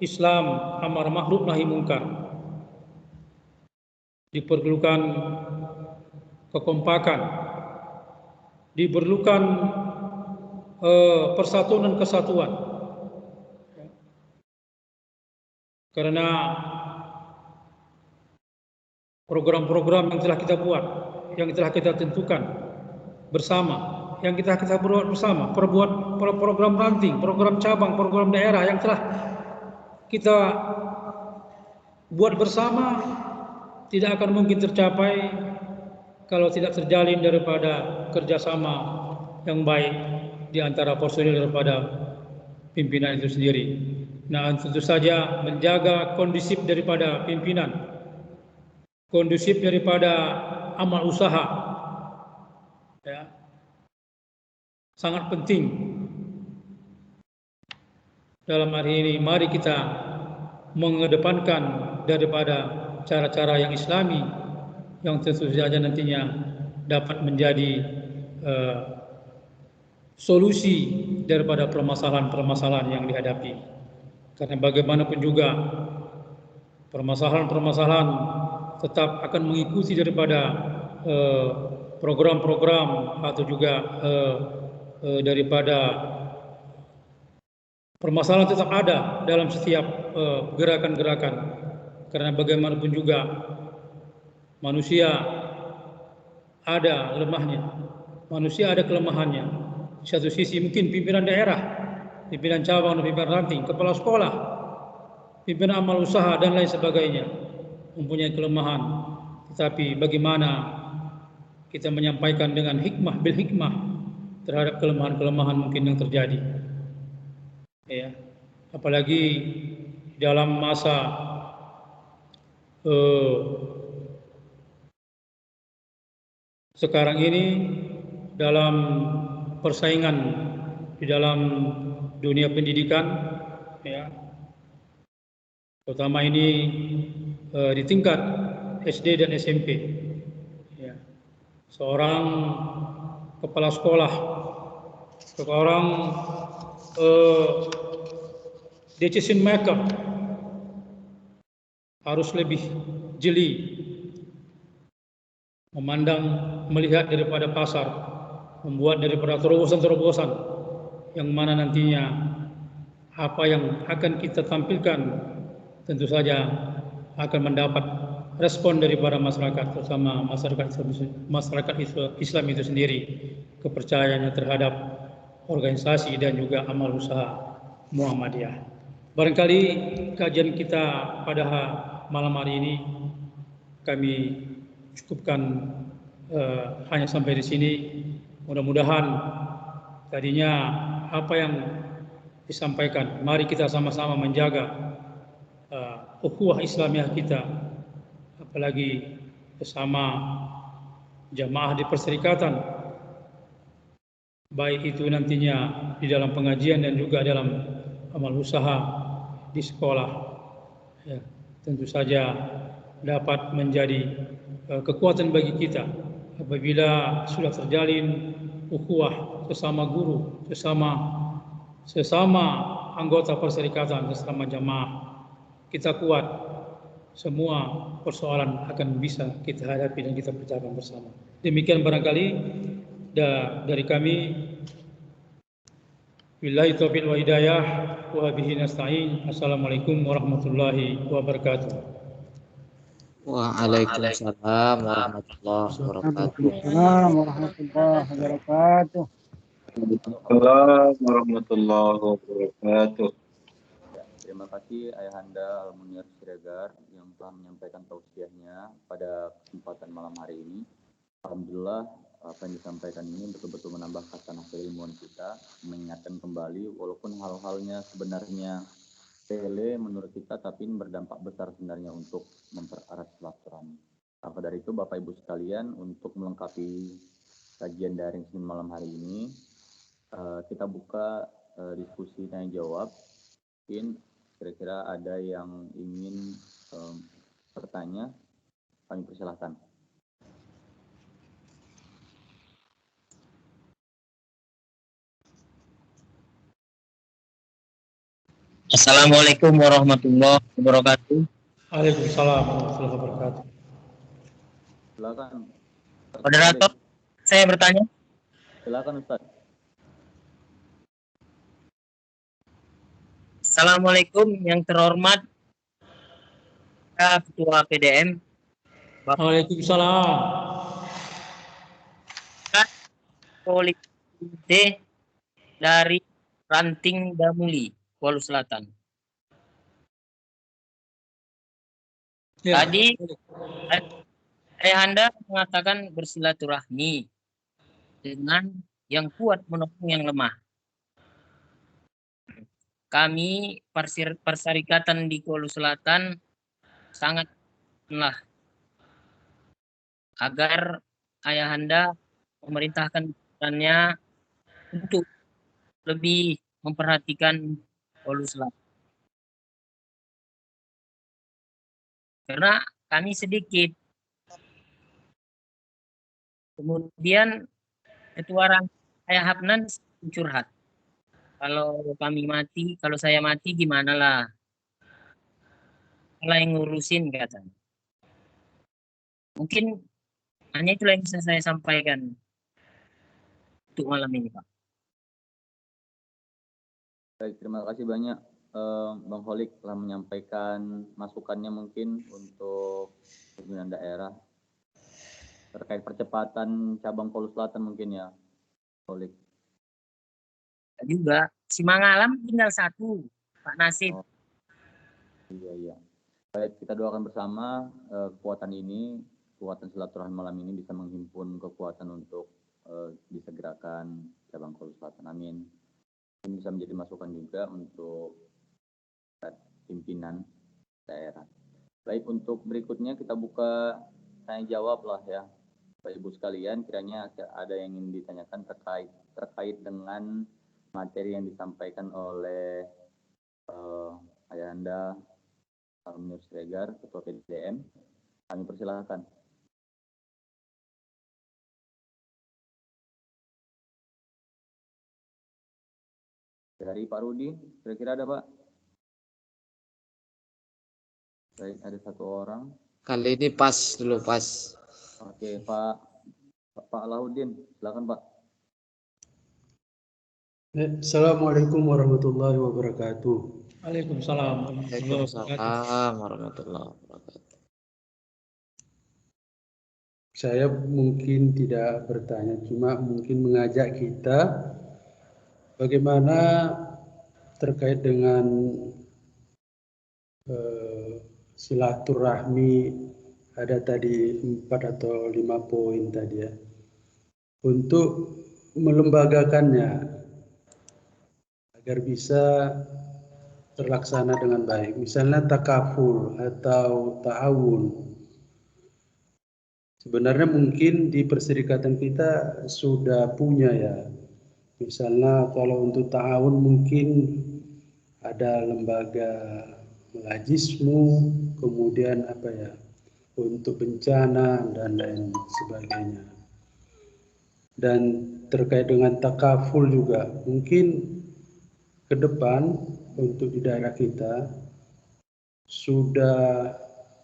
Islam, amar ma'ruf nahi munkar, diperlukan kekompakan, diperlukan persatuan dan kesatuan. Karena program-program yang telah kita buat, yang telah kita tentukan bersama, yang kita buat bersama, program ranting, program cabang, program daerah yang telah kita buat bersama, tidak akan mungkin tercapai kalau tidak terjalin daripada kerjasama yang baik di antara personil daripada pimpinan itu sendiri. Nah, tentu saja menjaga kondusif daripada pimpinan, kondusif daripada amal usaha, ya, sangat penting. Dalam hari ini mari kita mengedepankan daripada cara-cara yang Islami, yang tentu saja nantinya dapat menjadi solusi daripada permasalahan-permasalahan yang dihadapi. Karena bagaimanapun juga permasalahan-permasalahan tetap akan mengikuti daripada program-program atau juga daripada permasalahan tetap ada dalam setiap gerakan-gerakan. Karena bagaimanapun juga manusia ada lemahnya, manusia ada kelemahannya. Di satu sisi mungkin pimpinan daerah, pimpinan cabang, pimpinan ranting, kepala sekolah, pimpinan amal usaha dan lain sebagainya mempunyai kelemahan. Tetapi bagaimana kita menyampaikan dengan hikmah bil hikmah terhadap kelemahan-kelemahan mungkin yang terjadi. Ya, apalagi dalam masa sekarang ini, dalam persaingan di dalam dunia pendidikan, ya, terutama ini di tingkat SD dan SMP, ya, seorang kepala sekolah, seorang decision maker harus lebih jeli memandang, melihat daripada pasar, membuat daripada terobosan-terobosan yang mana nantinya apa yang akan kita tampilkan tentu saja akan mendapat respon daripada masyarakat, terutama masyarakat Islam itu sendiri, kepercayaannya terhadap organisasi dan juga amal usaha Muhammadiyah. Barangkali kajian kita pada malam hari ini kami cukupkan hanya sampai di sini. Mudah-mudahan tadinya apa yang disampaikan, mari kita sama-sama menjaga ukhuwah Islamiyah kita, apalagi bersama jamaah di perserikatan, baik itu nantinya di dalam pengajian dan juga dalam amal usaha di sekolah, ya, tentu saja dapat menjadi kekuatan bagi kita apabila sudah terjalin ukhuwah sesama guru, sesama anggota perserikatan, sesama jamaah, kita kuat, semua persoalan akan bisa kita hadapi dan kita pecahkan bersama. Demikian barangkali dari kami. Billahi taufiq wa hidayah wa bihi nasta'in. Assalamualaikum warahmatullahi wabarakatuh. Waalaikumsalam warahmatullahi wabarakatuh. Waalaikumsalam warahmatullahi wabarakatuh. Waalaikumsalam warahmatullahi wabarakatuh. Ya, terima kasih Ayahanda Al-Munir Siregar yang telah menyampaikan tausiahnya pada kesempatan malam hari ini. Alhamdulillah apa yang disampaikan ini betul-betul menambah khasanah keilmuan kita, mengingatkan kembali walaupun hal-halnya sebenarnya sepele menurut kita, tapi ini berdampak besar sebenarnya untuk mempererat silaturahmi. Maka dari itu Bapak Ibu sekalian, untuk melengkapi kajian daring Senin malam hari ini, kita buka diskusi tanya jawab. Mungkin kira-kira ada yang ingin bertanya, kami persilahkan. Assalamualaikum warahmatullahi wabarakatuh. Waalaikumsalam warahmatullahi wabarakatuh. Silakan. Moderator, saya bertanya. Silakan Ustaz. Assalamualaikum yang terhormat Ketua PDM Bapak Waalaikumsalam. Politik dari Ranting Damuli, Palu Selatan. Ya. Tadi Ayahanda mengatakan bersilaturahmi dengan yang kuat menolong yang lemah. Kami perserikatan di Palu Selatan sangat lelah agar Ayahanda memerintahkan pikirannya untuk lebih memperhatikan Palu Selatan. Karena kami sedikit. Kemudian Ketua Ayah Hafnan curhat. Kalau kami mati, kalau saya mati gimana lah? Kalau yang ngurusin katanya. Mungkin hanya itulah yang bisa saya sampaikan untuk malam ini, Pak. Baik, terima kasih banyak Bang Holik telah menyampaikan masukannya mungkin untuk pimpinan daerah terkait percepatan cabang Palu Selatan mungkin ya, Holik. Juga si Mangalam tinggal satu, Pak Nasib. Oh, iya. Baik, kita doakan bersama kekuatan silaturahmi malam ini bisa menghimpun kekuatan untuk disegerakan cabang Palu Selatan. Amin. Ini bisa menjadi masukan juga untuk pimpinan daerah. Baik, untuk berikutnya kita buka tanya jawab lah ya, Bapak Ibu sekalian. Kiranya ada yang ingin ditanyakan terkait dengan materi yang disampaikan oleh Ayahanda Al-Munir Siregar, Ketua PDM. Kami persilahkan. Dari Pak Rudi, kira-kira ada Pak? Baik, ada satu orang. Kali ini pas dulu, pas. Oke, Pak Alauddin, silakan Pak. Assalamualaikum warahmatullahi wabarakatuh. Waalaikumsalam. Waalaikumsalam warahmatullahi wabarakatuh. Saya mungkin tidak bertanya, cuma mungkin mengajak kita bagaimana terkait dengan silaturahmi, ada tadi 4 atau 5 poin tadi ya, untuk melembagakannya agar bisa terlaksana dengan baik. Misalnya takaful atau ta'awun. Sebenarnya mungkin di perserikatan kita sudah punya ya. Misalnya kalau untuk ta'awun mungkin ada lembaga melajismu, kemudian apa ya, untuk bencana dan lain sebagainya. Dan terkait dengan takaful juga, mungkin ke depan untuk di daerah kita sudah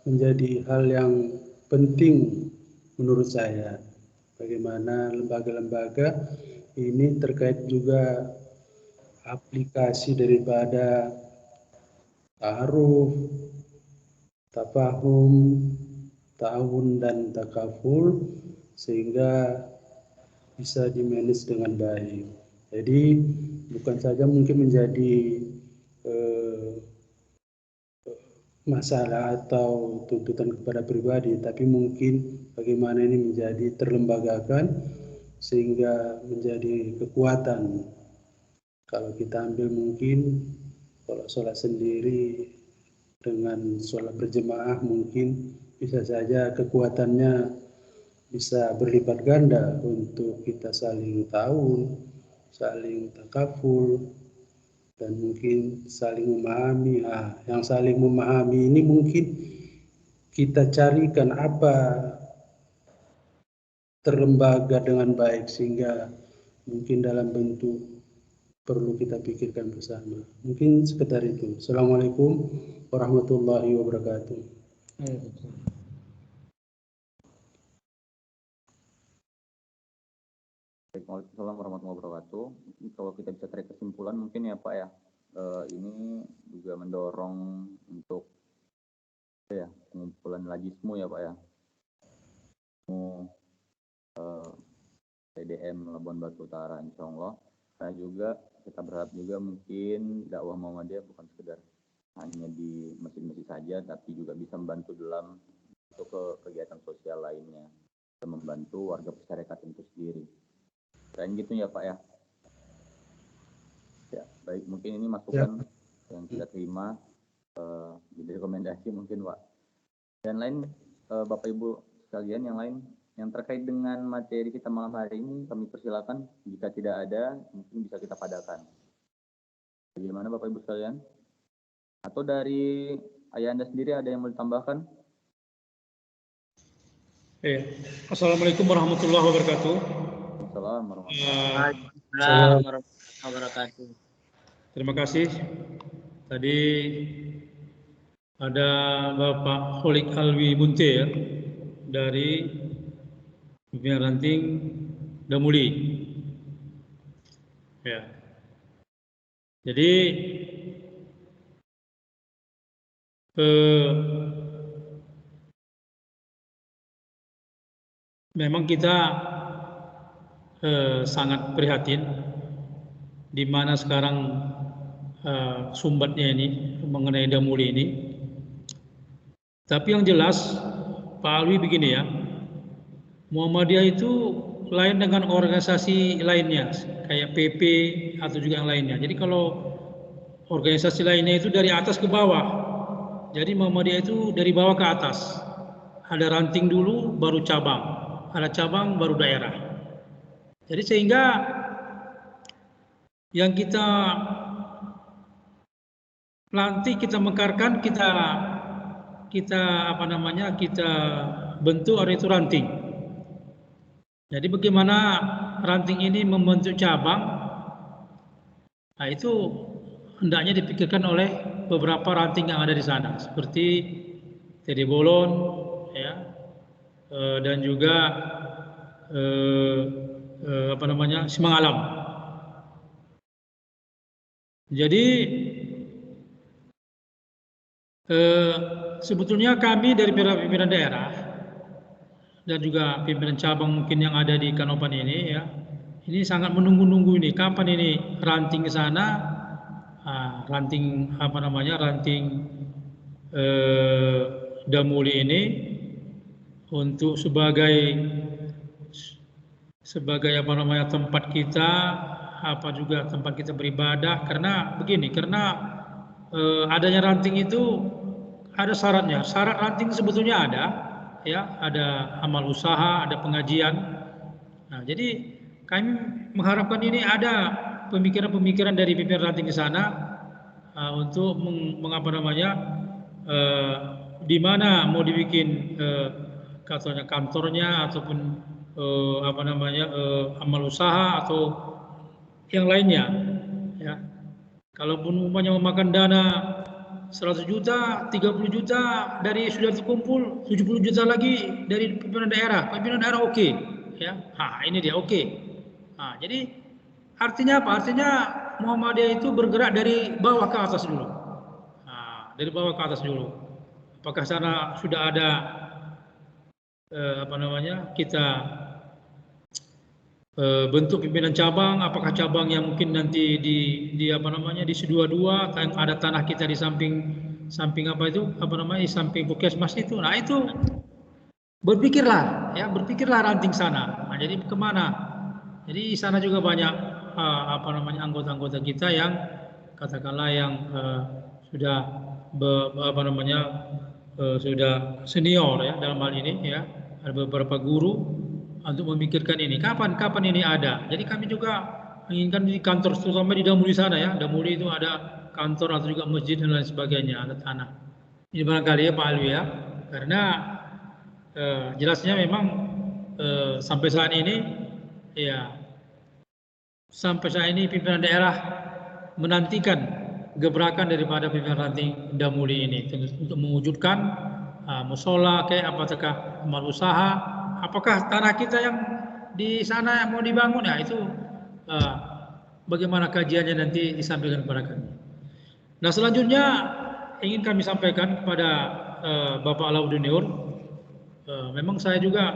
menjadi hal yang penting menurut saya. Bagaimana lembaga-lembaga ini terkait juga aplikasi daripada ta'aruf, tafahum, ta'awun dan takaful sehingga bisa dimanage dengan baik. Jadi bukan saja mungkin menjadi masalah atau tuntutan kepada pribadi, tapi mungkin bagaimana ini menjadi terlembagakan sehingga menjadi kekuatan. Kalau kita ambil mungkin kalau sholat sendiri dengan sholat berjemaah mungkin bisa saja kekuatannya bisa berlipat ganda untuk kita saling ta'awun, saling takaful, dan mungkin saling memahami. Yang saling memahami ini mungkin kita carikan apa terlembaga dengan baik sehingga mungkin dalam bentuk perlu kita pikirkan bersama. Mungkin sekedar itu. Assalamualaikum warahmatullahi wabarakatuh. Waalaikumsalam warahmatullahi wabarakatuh. Kalau kita bisa tarik kesimpulan mungkin ya Pak ya, ini juga mendorong untuk pengumpulan lajismu ya Pak ya, PDM Labuan Batu Utara insya Allah. Nah juga kita berharap juga mungkin dakwah Muhammadiyah bukan sekedar hanya di masjid-masjid saja, tapi juga bisa membantu dalam untuk kegiatan sosial lainnya, dan membantu warga masyarakat itu sendiri. Dan gitu ya Pak ya. Ya baik, mungkin ini masukan yang kita terima jadi rekomendasi mungkin Pak. Dan lain Bapak Ibu sekalian yang lain yang terkait dengan materi kita malam hari ini kami persilakan, jika tidak ada mungkin bisa kita padakan. Bagaimana Bapak Ibu sekalian? Atau dari ayah Anda sendiri ada yang mau ditambahkan? Assalamualaikum warahmatullahi wabarakatuh. Assalamualaikum warahmatullahi wabarakatuh. Terima kasih. Tadi ada Bapak Kholik Alwi Munte ya, dari pimpinan ranting Damuli. Ya. Jadi memang kita sangat prihatin di mana sekarang sumbatnya ini mengenai Damuli ini. Tapi yang jelas Pak Alwi begini ya, Muhammadiyah itu lain dengan organisasi lainnya kayak PP atau juga yang lainnya. Jadi kalau organisasi lainnya itu dari atas ke bawah, jadi Muhammadiyah itu dari bawah ke atas. Ada ranting dulu baru cabang, ada cabang baru daerah. Jadi sehingga yang kita nanti kita mekarkan, kita bentuk ada itu ranting. Jadi bagaimana ranting ini membentuk cabang, nah itu hendaknya dipikirkan oleh beberapa ranting yang ada di sana, seperti Teddy Bolon, ya, dan juga Simangalam. Jadi sebetulnya kami dari pimpinan daerah dan juga pimpinan cabang mungkin yang ada di Kanopan ini, ya, ini sangat menunggu-nunggu ini kapan ini ranting ke sana, ranting Damuli ini untuk sebagai tempat kita, juga tempat kita beribadah. Karena begini, adanya ranting itu ada syaratnya. Syarat ranting sebetulnya ada, ya, ada amal usaha, ada pengajian. Nah, jadi kami mengharapkan ini ada pemikiran-pemikiran dari pimpinan ranting di sana untuk di mana mau dibikin katanya kantornya ataupun amal usaha atau yang lainnya, ya. Kalaupun umpamanya memakan dana 100 juta, 30 juta dari sudah terkumpul, 70 juta lagi dari pimpinan daerah oke, ya. Ini dia oke. Jadi artinya apa? Artinya Muhammadiyah itu bergerak dari bawah ke atas dulu. Dari bawah ke atas dulu. Apakah sana sudah ada kita bentuk pimpinan cabang? Apakah cabang yang mungkin nanti di Sidua-dua, ada tanah kita di samping di samping Puskesmas itu. Nah, itu berpikirlah ranting sana. Nah, jadi kemana? Jadi di sana juga banyak anggota-anggota kita yang katakanlah yang sudah sudah senior, ya, dalam hal ini, ya. Ada beberapa guru untuk memikirkan ini. Kapan ini ada? Jadi kami juga menginginkan di kantor, terutama di Damuli sana, ya. Damuli itu ada kantor atau juga masjid dan lain sebagainya, ada tanah. Ini barangkali, ya, Pak Alwi, ya. Karena jelasnya memang sampai saat ini, ya, pimpinan daerah menantikan gebrakan daripada pimpinan ranting Damuli ini untuk mewujudkan musola, apakah amal usaha, apakah tanah kita yang di sana yang mau dibangun, ya, itu bagaimana kajiannya nanti disampaikan kepada kami. Nah, selanjutnya ingin kami sampaikan kepada Bapak Alauddin Nur, memang saya juga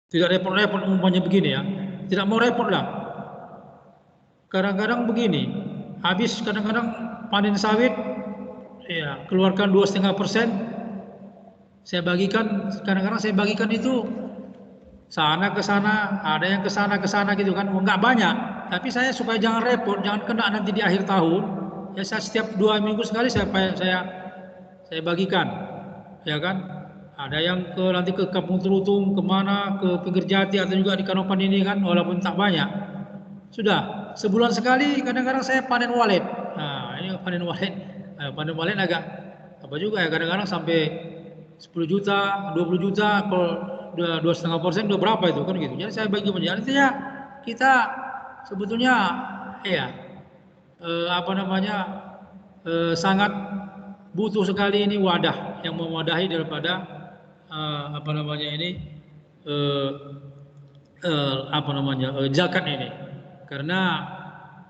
tidak repot-repot umpamanya begini, ya. Tidak mau repot lah. Kadang-kadang begini, habis kadang-kadang panen sawit, ya, keluarkan 2,5%. Saya bagikan, kadang-kadang saya bagikan itu sana ke sana, ada yang ke sana gitu kan, enggak banyak. Tapi saya supaya jangan repot, jangan kena nanti di akhir tahun, ya, saya setiap 2 minggu sekali saya bagikan, ya kan. Ada yang nanti ke Kampung Terutung, kemana, ke Pinggir Jati, atau juga di Kanopan ini kan, walaupun tak banyak. Sudah sebulan sekali kadang-kadang saya panen walet. Nah, ini panen walet agak apa juga, ya, kadang-kadang sampai 10 juta, 20 juta, kalau 2,5% udah berapa itu kan gitu. Jadi saya bagi menjadi, artinya kita sebetulnya, ya, sangat butuh sekali ini wadah yang memadahi daripada zakat ini. Karena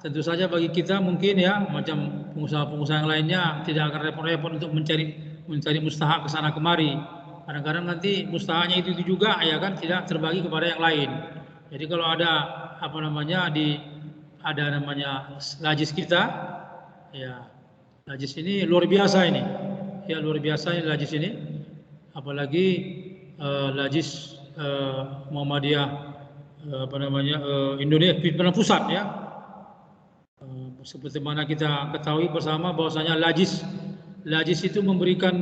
tentu saja bagi kita mungkin, ya, macam pengusaha-pengusaha yang lainnya tidak akan repot-repot untuk mencari mustahak ke sana kemari. Kadang-kadang nanti mustahaknya itu juga, ya kan, tidak terbagi kepada yang lain. Jadi kalau ada lajis kita, ya, lajis ini luar biasa ini. Ya, luar biasa ini lajis ini. Apalagi lajis Muhammadiyah Indonesia pimpinan pusat, ya. Seperti mana kita ketahui bersama bahwasanya lajis itu memberikan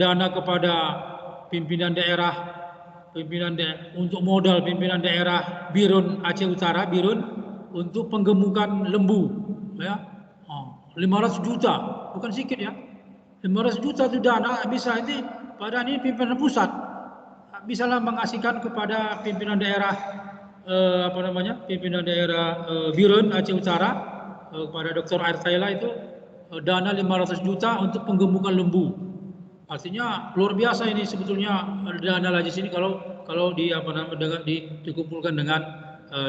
dana kepada pimpinan daerah untuk modal pimpinan daerah Birun Aceh Utara, Birun, untuk penggemukan lembu, ya. 500 juta, bukan sedikit, ya. 500 juta itu dana bisa ini, padahal ini pimpinan pusat bisalah mengasihkan kepada pimpinan daerah pimpinan daerah Birun Aceh Utara, kepada Dr. Air Taila itu dana 500 juta untuk penggemukan lembu. Artinya luar biasa ini sebetulnya dana lajis ini kalau dikumpulkan dengan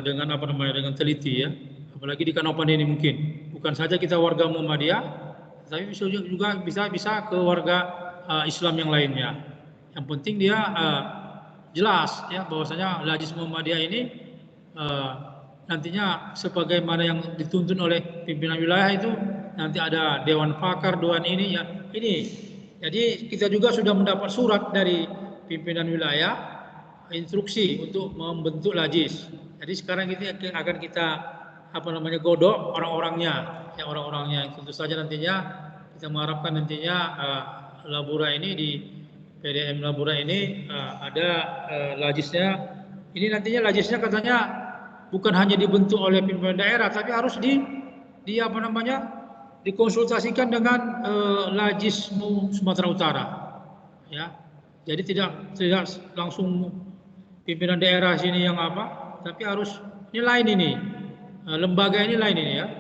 dengan teliti ya. Apalagi di Kanopan ini mungkin bukan saja kita warga Muhammadiyah, tapi juga bisa ke warga Islam yang lainnya. Yang penting dia jelas ya bahwasanya Lajis Muhammadiyah ini nantinya sebagaimana yang dituntun oleh pimpinan wilayah itu nanti ada dewan pakar, dewan ini ya ini. Jadi kita juga sudah mendapat surat dari pimpinan wilayah instruksi untuk membentuk Lajis. Jadi sekarang ini akan kita godok orang-orangnya, ya orang-orangnya. Tentu saja nantinya kita mengharapkan nantinya Labura ini di PDM Labura ini ada Lajisnya. Ini nantinya Lajisnya katanya bukan hanya dibentuk oleh pimpinan daerah, tapi harus dikonsultasikan dengan Lajismu Sumatera Utara. Ya, jadi tidak langsung pimpinan daerah sini yang tapi harus ini lain ini. Lembaga ini lain ini ya,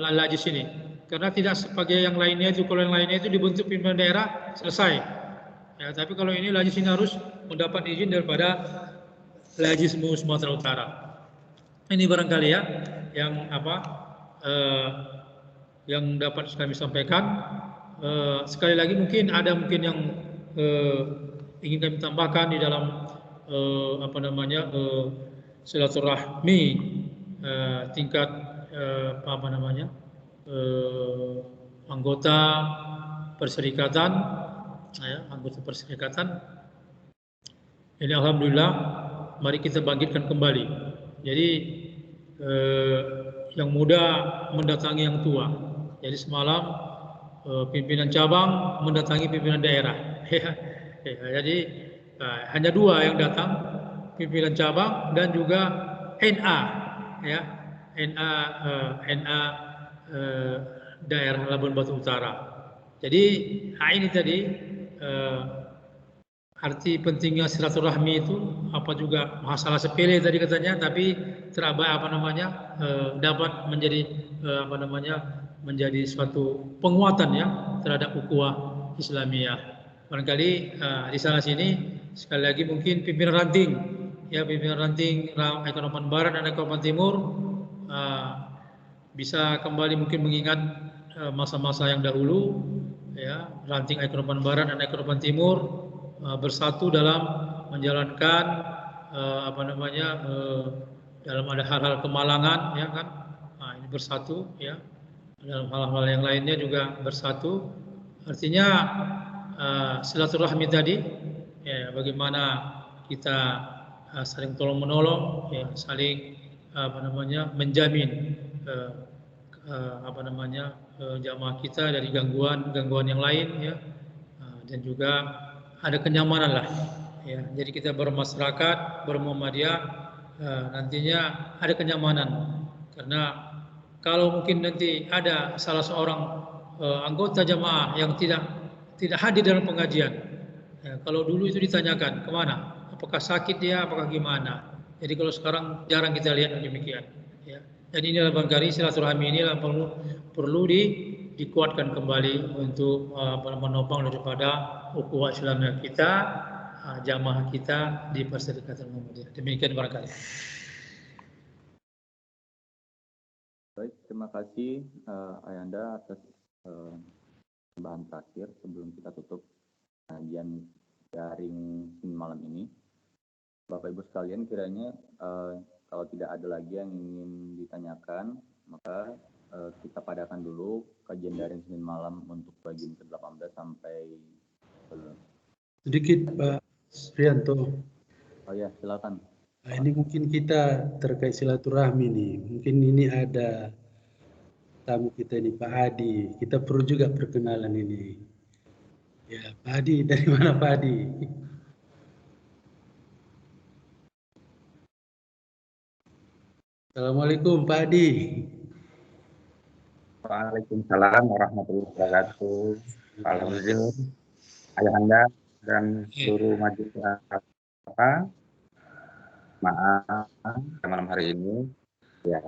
Lajis ini. Karena tidak sebagai yang lainnya itu, kalau yang lainnya itu dibentuk pimpinan daerah selesai. Ya, tapi kalau ini Lajis ini harus mendapat izin daripada Lajismu Sumatera Utara. Ini barangkali ya yang dapat kami sampaikan. Sekali lagi mungkin yang ingin kami tambahkan di dalam silaturahmi tingkat anggota perserikatan, anggota perserikatan. Ini alhamdulillah, mari kita bangkitkan kembali. Jadi yang muda mendatangi yang tua. Jadi semalam pimpinan cabang mendatangi pimpinan daerah. Jadi hanya dua yang datang, pimpinan cabang dan juga NA, ya NA daerah Labuan Batu Utara. Jadi ini tadi arti pentingnya silaturahmi itu juga masalah sepele tadi katanya, tapi dapat menjadi menjadi suatu penguatan ya terhadap ukhuwah Islamiyah. Barangkali di sana sini sekali lagi mungkin pimpinan ranting Ekonoman Barat dan Ekonoman Timur bisa kembali mungkin mengingat masa-masa yang dahulu ya, ranting Ekonoman Barat dan Ekonoman Timur bersatu dalam menjalankan dalam ada hal-hal kemalangan ya kan, ini bersatu ya, dalam hal-hal yang lainnya juga bersatu. Artinya silaturahmi tadi ya, bagaimana kita saling tolong menolong ya, saling menjamin jamaah kita dari gangguan yang lain ya, dan juga ada kenyamanan lah ya. Jadi kita bermasyarakat, bermuhammadiyah nantinya ada kenyamanan, karena kalau mungkin nanti ada salah seorang anggota jamaah yang tidak hadir dalam pengajian ya, kalau dulu itu ditanyakan kemana, apakah sakit dia, apakah gimana. Jadi kalau sekarang jarang kita lihat demikian ya. Jadi inilah barangkali silaturahmi inilah perlu dikuatkan kembali untuk menopang daripada ukhuwah Islamiyah kita, jamaah kita di Perserikatan Muhammadiyah. Demikian barangkali. Baik, terima kasih Ayanda atas tambahan terakhir sebelum kita tutup kajian daring malam ini. Bapak Ibu sekalian, kiranya kalau tidak ada lagi yang ingin ditanyakan, maka kita padakan dulu kajian daring Senin malam untuk bagian ke-18 sampai sedikit Pak Rianto. Oh ya, silakan. Nah, ini mungkin kita terkait silaturahmi nih. Mungkin ini ada tamu kita ini Pak Adi. Kita perlu juga perkenalan ini. Ya, Pak Adi, dari mana Pak Adi? Assalamualaikum Pak Adi. Waalaikumsalam warahmatullahi wabarakatuh. Pak Wazir, Ayahanda dan seluruh majelis maaf malam hari ini ya,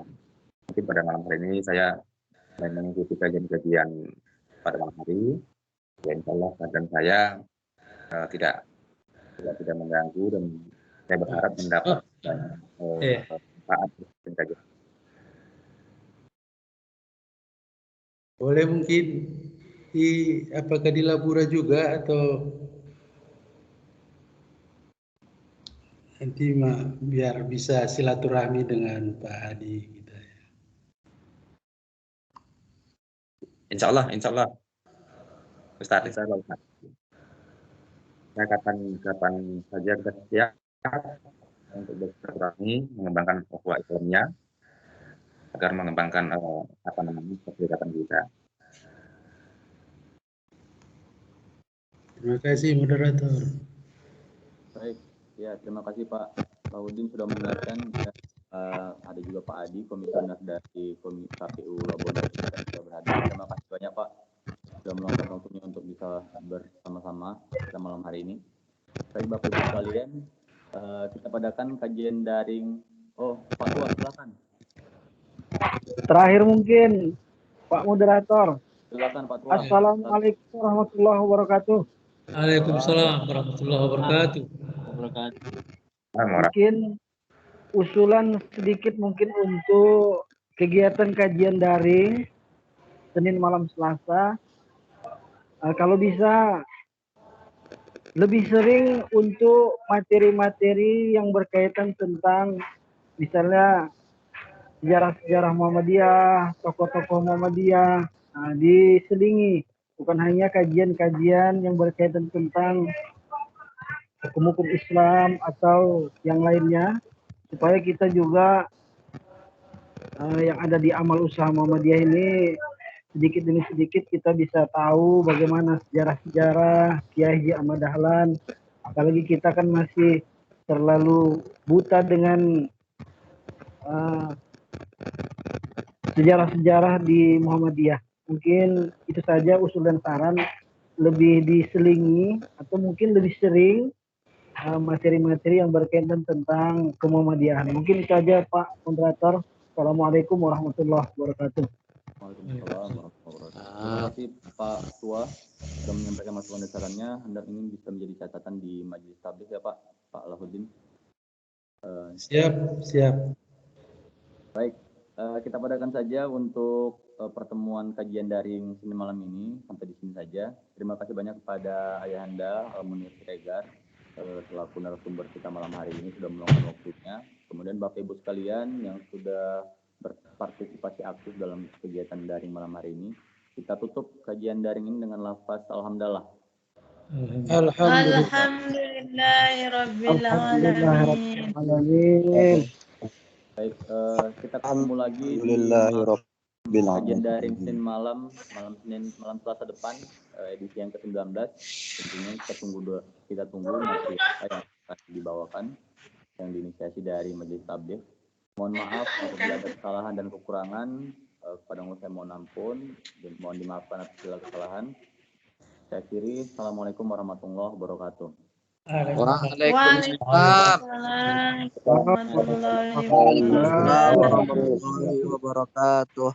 mungkin pada malam hari ini saya dan mengikuti kajian-kajian pada malam hari. Ya, insya Allah keadaan saya tidak mengganggu dan saya berharap mendapat manfaat dari kajian. Boleh mungkin apakah di Labura juga atau nanti biar bisa silaturahmi dengan Pak Hadi kita. Insya Allah. Ustaz. Saya kapan saja kita siap untuk bersilaturahmi, mengembangkan ukhuwah Islamnya agar mengembangkan kegiatan kita. Terima kasih moderator. Baik, ya terima kasih Pak Laudin sudah mendengarkan. Ada juga Pak Adi, komisioner dari KPU Labuan Bajo sudah berhadir. Terima kasih banyak Pak sudah meluangkan waktunya untuk bisa bersama-sama pada malam hari ini. Baik Bapak Ibu sekalian, kita padakan kajian daring. Oh, Pak Tua, silakan. Terakhir mungkin Pak Moderator. Silakan Pak Tua. Assalamualaikum warahmatullahi wabarakatuh. Waalaikumsalam warahmatullahi wabarakatuh. Mungkin usulan sedikit mungkin untuk kegiatan kajian daring Senin malam Selasa. Kalau bisa lebih sering untuk materi-materi yang berkaitan tentang misalnya sejarah-sejarah Muhammadiyah, tokoh-tokoh Muhammadiyah, diselingi, bukan hanya kajian-kajian yang berkaitan tentang hukum-hukum Islam atau yang lainnya, supaya kita juga yang ada di amal usaha Muhammadiyah ini sedikit demi sedikit kita bisa tahu bagaimana sejarah-sejarah Kiai Haji Ahmad Dahlan. Apalagi kita kan masih terlalu buta dengan sejarah-sejarah di Muhammadiyah. Mungkin itu saja usul dan saran, lebih diselingi atau mungkin lebih sering materi-materi yang berkaitan tentang kemuhammadiyahan. Mungkin itu saja Pak Moderator. Assalamualaikum warahmatullahi wabarakatuh. Waalaikumsalam warahmatullahi wabarakatuh. Terima kasih Pak Tua sudah menyampaikan masukan dan sarannya. Hendak ini bisa menjadi catatan di majelis tabligh ya Pak Laudin. Siap. Baik, kita padakan saja untuk pertemuan kajian daring Senin malam ini sampai di sini saja. Terima kasih banyak kepada Ayahanda Munir Siregar selaku narasumber kita malam hari ini sudah meluangkan waktunya. Kemudian Bapak Ibu sekalian yang sudah berpartisipasi aktif dalam kegiatan daring malam hari ini. Kita tutup kajian daring ini dengan lafaz alhamdulillah. Alhamdulillahirabbil alamin. Baik, kita ketemu lagi di kajian daring Senin malam Selasa depan, edisi yang ke-19. Tentunya kita tunggu materi yang akan dibawakan yang diinisiasi dari Majelis Tabligh. Mohon maaf apabila ada kesalahan dan kekurangan, kepada Allah saya mohon ampun dan mohon dimaafkan atas segala kesalahan. Saya akhiri, Assalamualaikum warahmatullahi wabarakatuh. Waalaikumsalam warahmatullahi wabarakatuh. warahmatullahi wabarakatuh.